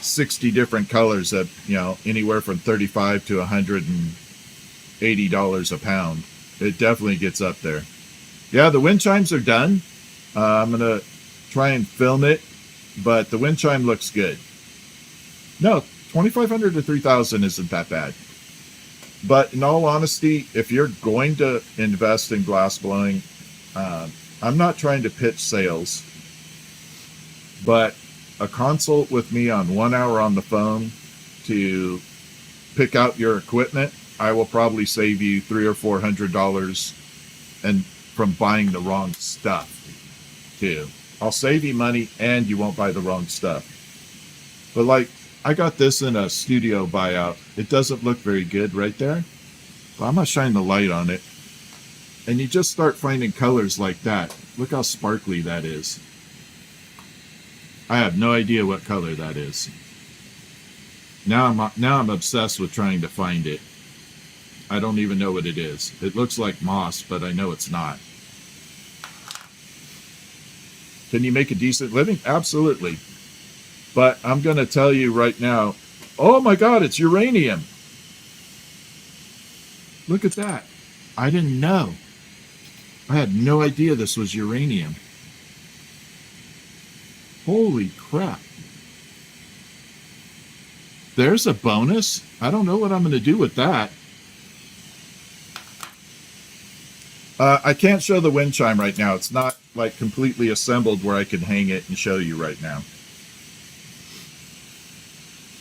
60 different colors at, anywhere from $35 to $180 a pound. It definitely gets up there. Yeah, the wind chimes are done. I'm going to try and film it, but the wind chime looks good. No, 2,500 to 3,000 isn't that bad. But in all honesty, if you're going to invest in glass blowing, I'm not trying to pitch sales, but a consult with me on 1 hour on the phone to pick out your equipment, I will probably save you $300 or $400 and from buying the wrong stuff too. I'll save you money and you won't buy the wrong stuff. But like, I got this in a studio buyout. It doesn't look very good right there, but I'm gonna shine the light on it. And you just start finding colors like that. Look how sparkly that is. I have no idea what color that is. Now I'm obsessed with trying to find it. I don't even know what it is. It looks like moss, but I know it's not. Can you make a decent living? Absolutely. But I'm going to tell you right now, oh my God, it's uranium. Look at that. I didn't know. I had no idea this was uranium. Holy crap. There's a bonus. I don't know what I'm going to do with that. I can't show the wind chime right now. It's not like completely assembled where I can hang it and show you right now.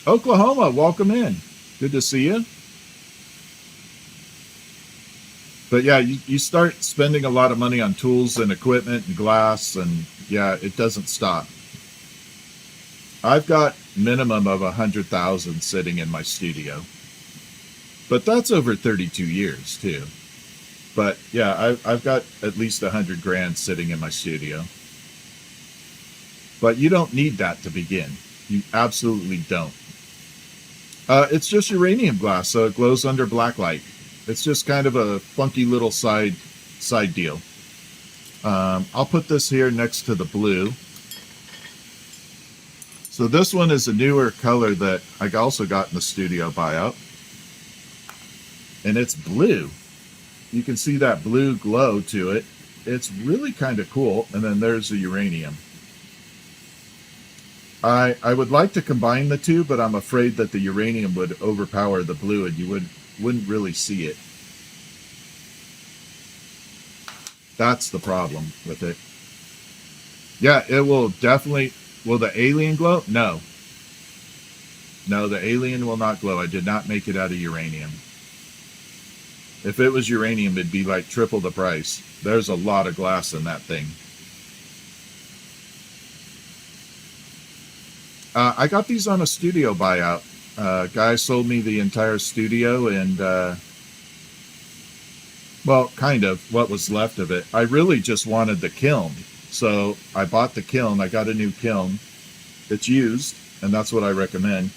Oklahoma, welcome in. Good to see you. But yeah, you start spending a lot of money on tools and equipment and glass, and yeah, it doesn't stop. I've got minimum of 100,000 sitting in my studio, but that's over 32 years too. But yeah, I've got at least 100 grand sitting in my studio. But you don't need that to begin. You absolutely don't. It's just uranium glass, so it glows under black light. It's just kind of a funky little side deal. I'll put this here next to the blue. So this one is a newer color that I also got in the studio buyout. And it's blue. You can see that blue glow to it. It's really kind of cool. And then there's the uranium. I would like to combine the two, but I'm afraid that the uranium would overpower the blue and you wouldn't really see it. That's the problem with it. Yeah, it will definitely... Will the alien glow? No. No, the alien will not glow. I did not make it out of uranium. If it was uranium, it'd be like triple the price. There's a lot of glass in that thing. I got these on a studio buyout. Guy sold me the entire studio and, well, kind of what was left of it. I really just wanted the kiln. So I bought the kiln. I got a new kiln. It's used, and that's what I recommend.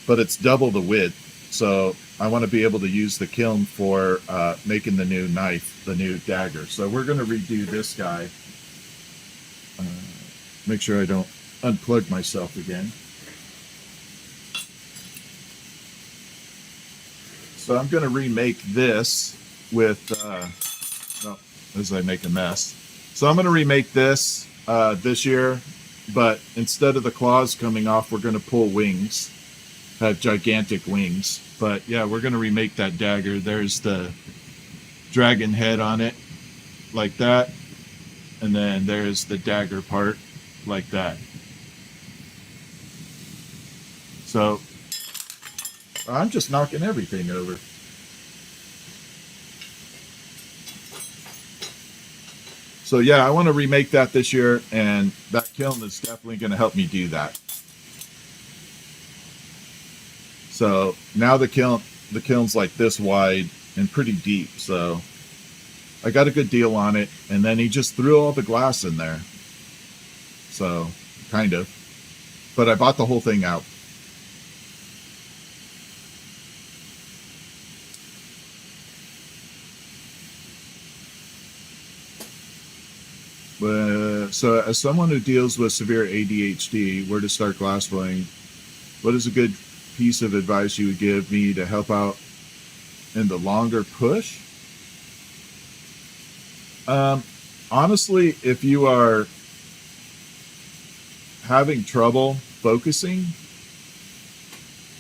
But it's double the width. So I want to be able to use the kiln for making the new knife, the new dagger. So we're going to redo this guy. Make sure I don't unplug myself again. So I'm going to remake this with, as I make a mess. So I'm going to remake this this year, but instead of the claws coming off, we're going to pull wings, have gigantic wings. But yeah, we're going to remake that dagger. There's the dragon head on it, like that. And then there's the dagger part, like that. So I'm just knocking everything over. So yeah, I want to remake that this year, and that kiln is definitely going to help me do that. So now the kiln's like this wide and pretty deep, so I got a good deal on it, and then he just threw all the glass in there. So, kind of. But I bought the whole thing out. So as someone who deals with severe ADHD, where to start glassblowing? What is a good piece of advice you would give me to help out in the longer push? Honestly, if you are having trouble focusing,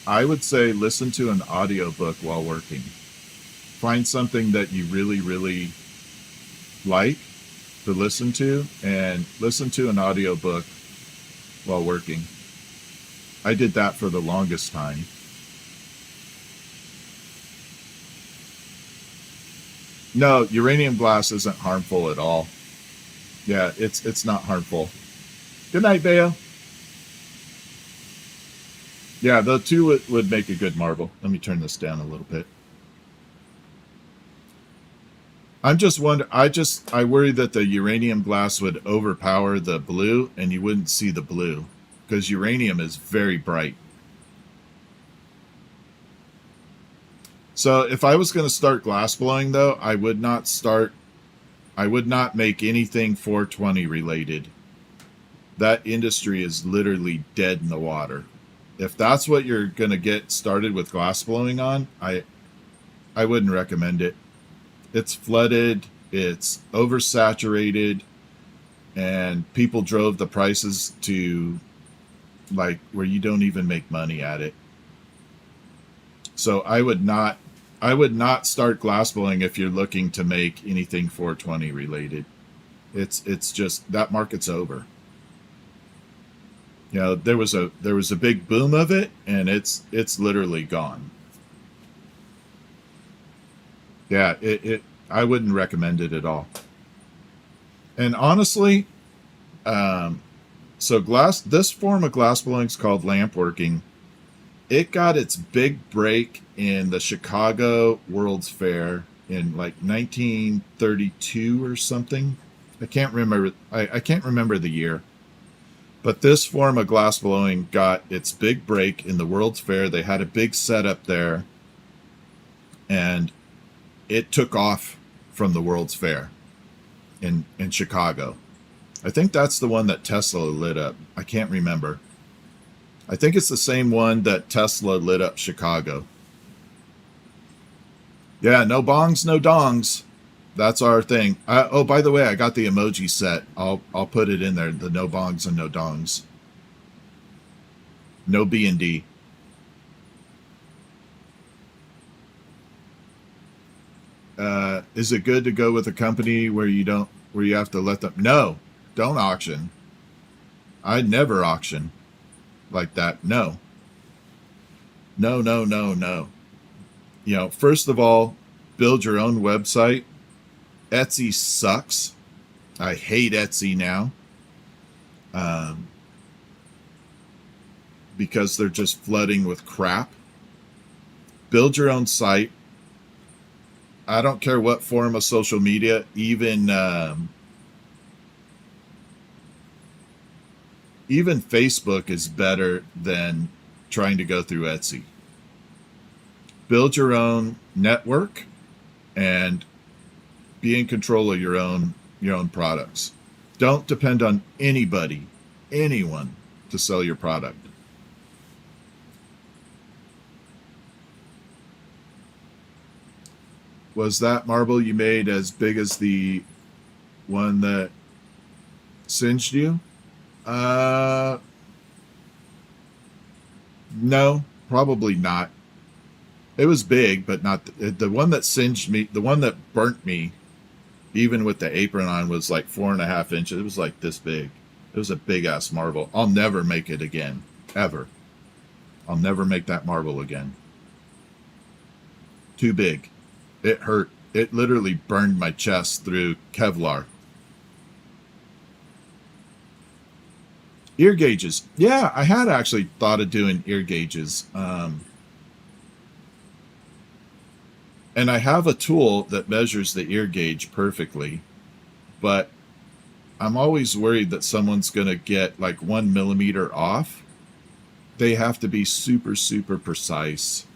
I would say listen to an audiobook while working. Find something that you really, really like to listen to, and listen to an audiobook while working. I did that for the longest time. No, uranium glass isn't harmful at all. Yeah, it's not harmful. Good night, Bea. Yeah, the two would make a good marble. Let me turn this down a little bit. I'm just wondering. I worry that the uranium glass would overpower the blue, and you wouldn't see the blue because uranium is very bright. So if I was going to start glass blowing, though, I would not make anything 420 related. That industry is literally dead in the water. If that's what you're going to get started with glass blowing on, I wouldn't recommend it. It's flooded, it's oversaturated, and people drove the prices to like where you don't even make money at it. So I would not start glass blowing if you're looking to make anything 420 related. It's just that market's over. You know, there was a big boom of it, and it's literally gone. Yeah, I wouldn't recommend it at all. And honestly, so this form of glass blowing is called lampworking. It got its big break in the Chicago World's Fair in like 1932 or something. I can't remember. I can't remember the year. But this form of glass blowing got its big break in the World's Fair. They had a big setup there, and it took off from the World's Fair in Chicago. I think that's the one that Tesla lit up. I can't remember. I think it's the same one that Tesla lit up Chicago. Yeah, no bongs, no dongs. That's our thing. Oh, by the way, I got the emoji set. I'll put it in there. The no bongs and no dongs. No B and D. Is it good to go with a company where you have to let them? No, don't auction. I'd never auction like that. No. No, no, no, no. You know, first of all, build your own website. Etsy sucks. I hate Etsy now. Because they're just flooding with crap. Build your own site. I don't care what form of social media, even Facebook is better than trying to go through Etsy. Build your own network and be in control of your own products. Don't depend on anyone to sell your product. Was that marble you made as big as the one that singed you? No, probably not. It was big, but not the one that singed me. The one that burnt me, even with the apron on, was like 4.5 inches. It was like this big. It was a big ass marble. I'll never make it again, ever. I'll never make that marble again. Too big. It hurt. It literally burned my chest through Kevlar. Ear gauges. Yeah, I had actually thought of doing ear gauges. And I have a tool that measures the ear gauge perfectly. But I'm always worried that someone's going to get like 1 millimeter off. They have to be super, super precise.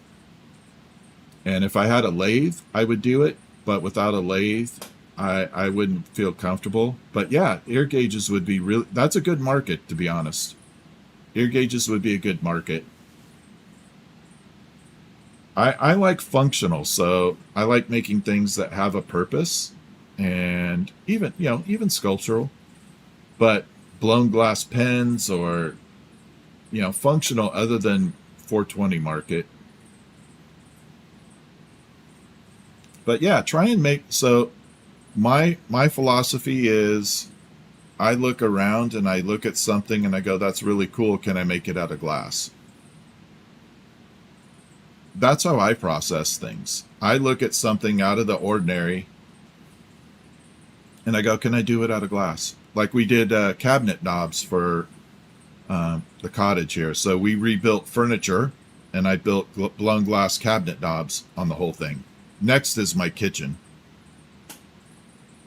And if I had a lathe, I would do it. But without a lathe, I wouldn't feel comfortable. But yeah, ear gauges would be really, that's a good market, to be honest. Ear gauges would be a good market. I like functional, so I like making things that have a purpose, and even sculptural, but blown glass pens or functional other than 420 market. But yeah, try and make so my philosophy is I look around and I look at something and I go, that's really cool. Can I make it out of glass? That's how I process things. I look at something out of the ordinary and I go, can I do it out of glass? Like we did cabinet knobs for the cottage here. So we rebuilt furniture and I built blown glass cabinet knobs on the whole thing. Next is my kitchen.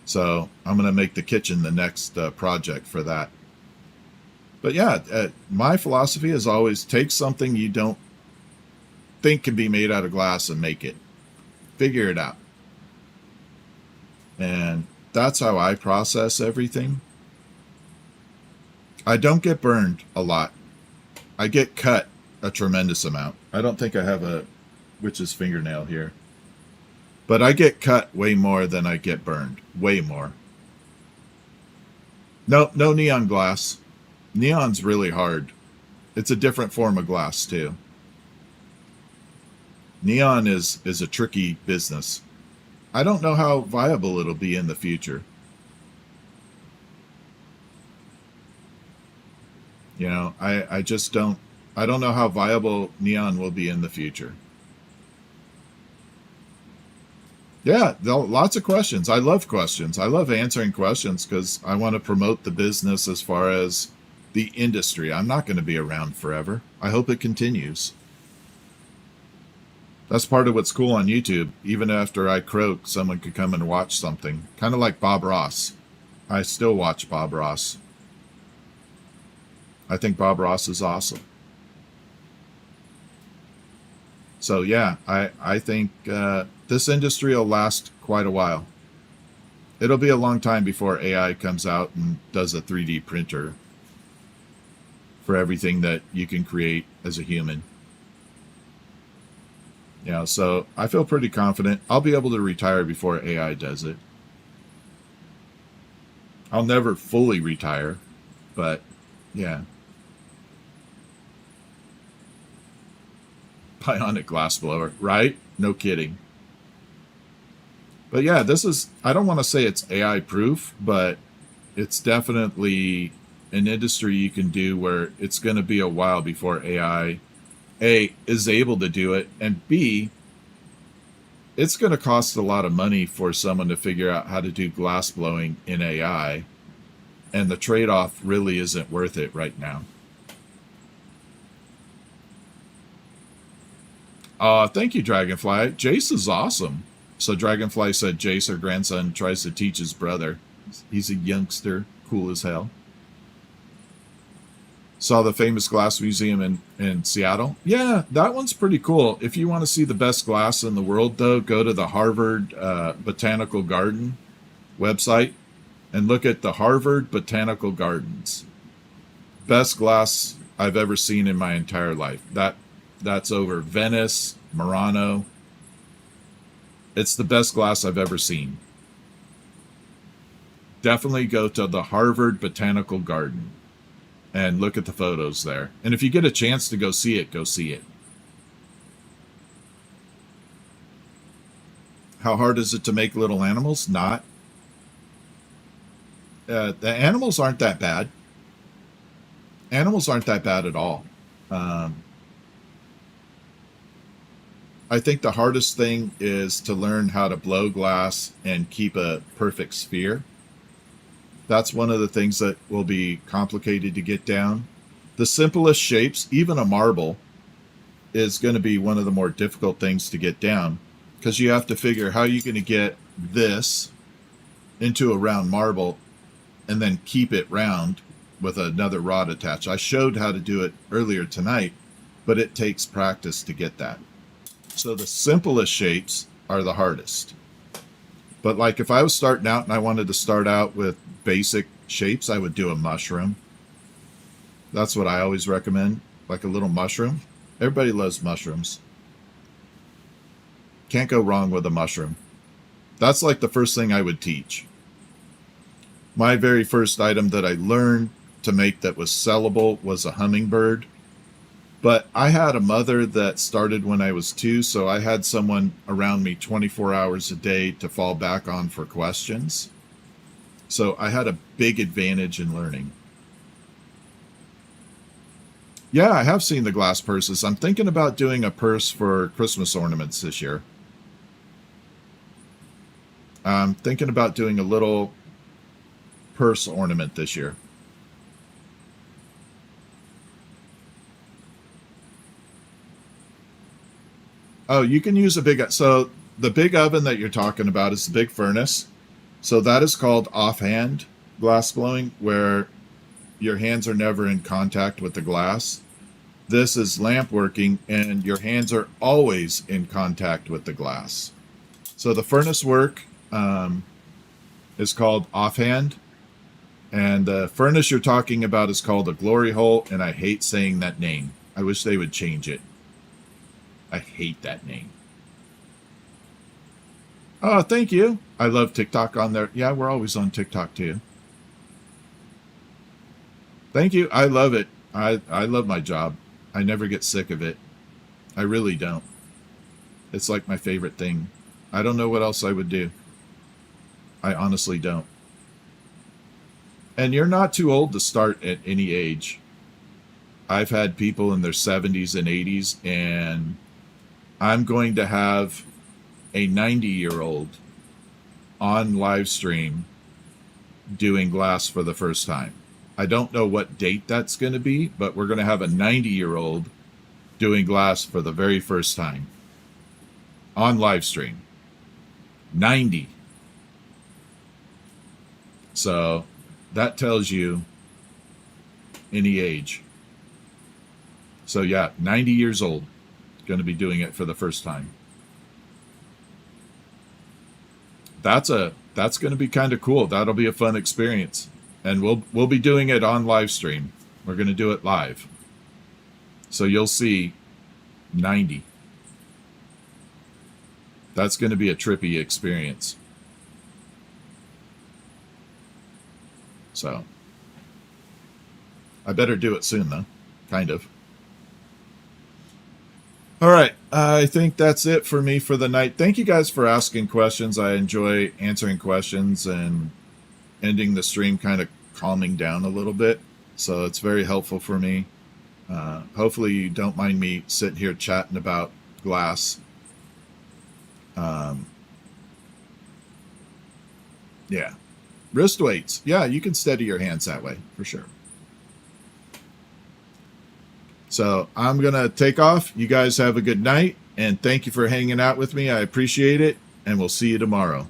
So I'm going to make the kitchen the next project for that. But yeah, my philosophy is always take something you don't think can be made out of glass and make it. Figure it out. And that's how I process everything. I don't get burned a lot. I get cut a tremendous amount. I don't think I have a witch's fingernail here. But I get cut way more than I get burned. Way more. No neon glass. Neon's really hard. It's a different form of glass too. Neon is a tricky business. I don't know how viable it'll be in the future. I just don't know how viable neon will be in the future. Yeah, lots of questions. I love questions. I love answering questions because I want to promote the business as far as the industry. I'm not going to be around forever. I hope it continues. That's part of what's cool on YouTube. Even after I croak, someone could come and watch something. Kind of like Bob Ross. I still watch Bob Ross. I think Bob Ross is awesome. So yeah, I think this industry will last quite a while. It'll be a long time before AI comes out and does a 3D printer for everything that you can create as a human. So I feel pretty confident I'll be able to retire before AI does it. I'll never fully retire, but yeah. Bionic glassblower, right? No kidding. But yeah, I don't want to say it's AI proof, but it's definitely an industry you can do where it's going to be a while before AI, A, is able to do it, and B, it's going to cost a lot of money for someone to figure out how to do glassblowing in AI, and the trade-off really isn't worth it right now. Thank you, Dragonfly. Jace is awesome. So Dragonfly said Jace, her grandson, tries to teach his brother. He's a youngster, cool as hell. Saw the famous glass museum in Seattle. Yeah, that one's pretty cool. If you want to see the best glass in the world, though, go to the Harvard Botanical Garden website and look at the Harvard Botanical Gardens. Best glass I've ever seen in my entire life. That's over Venice, Murano. It's the best glass I've ever seen. Definitely go to the Harvard Botanical Garden and look at the photos there. And if you get a chance to go see it, go see it. How hard is it to make little animals? Not. The animals aren't that bad. Animals aren't that bad at all. I think the hardest thing is to learn how to blow glass and keep a perfect sphere. That's one of the things that will be complicated to get down. The simplest shapes, even a marble, is going to be one of the more difficult things to get down because you have to figure how you're going to get this into a round marble and then keep it round with another rod attached. I showed how to do it earlier tonight, but it takes practice to get that. So the simplest shapes are the hardest. But like if I was starting out and I wanted to start out with basic shapes, I would do a mushroom. That's what I always recommend, like a little mushroom. Everybody loves mushrooms. Can't go wrong with a mushroom. That's like the first thing I would teach. My very first item that I learned to make that was sellable was a hummingbird. But I had a mother that started when I was 2, so I had someone around me 24 hours a day to fall back on for questions. So I had a big advantage in learning. Yeah, I have seen the glass purses. I'm thinking about doing a purse for Christmas ornaments this year. I'm thinking about doing a little purse ornament this year. Oh, you can use a big... So the big oven that you're talking about is the big furnace. So that is called offhand glass blowing, where your hands are never in contact with the glass. This is lamp working, and your hands are always in contact with the glass. So the furnace work is called offhand, and the furnace you're talking about is called a glory hole, and I hate saying that name. I wish they would change it. I hate that name. Oh, thank you. I love TikTok on there. Yeah, we're always on TikTok too. Thank you. I love it. I love my job. I never get sick of it. I really don't. It's like my favorite thing. I don't know what else I would do. I honestly don't. And you're not too old to start at any age. I've had people in their 70s and 80s, and I'm going to have a 90-year-old on live stream doing glass for the first time. I don't know what date that's going to be, but we're going to have a 90-year-old doing glass for the very first time on live stream. 90. So that tells you any age. So yeah, 90 years old, going to be doing it for the first time. That's going to be kind of cool. That'll be a fun experience. And we'll be doing it on live stream. We're going to do it live. So you'll see 90. That's going to be a trippy experience. So I better do it soon, though. Kind of. All right. I think that's it for me for the night. Thank you guys for asking questions. I enjoy answering questions and ending the stream kind of calming down a little bit. So it's very helpful for me. Hopefully you don't mind me sitting here chatting about glass. Yeah. Wrist weights. Yeah, you can steady your hands that way for sure. So I'm going to take off. You guys have a good night, and thank you for hanging out with me. I appreciate it, and we'll see you tomorrow.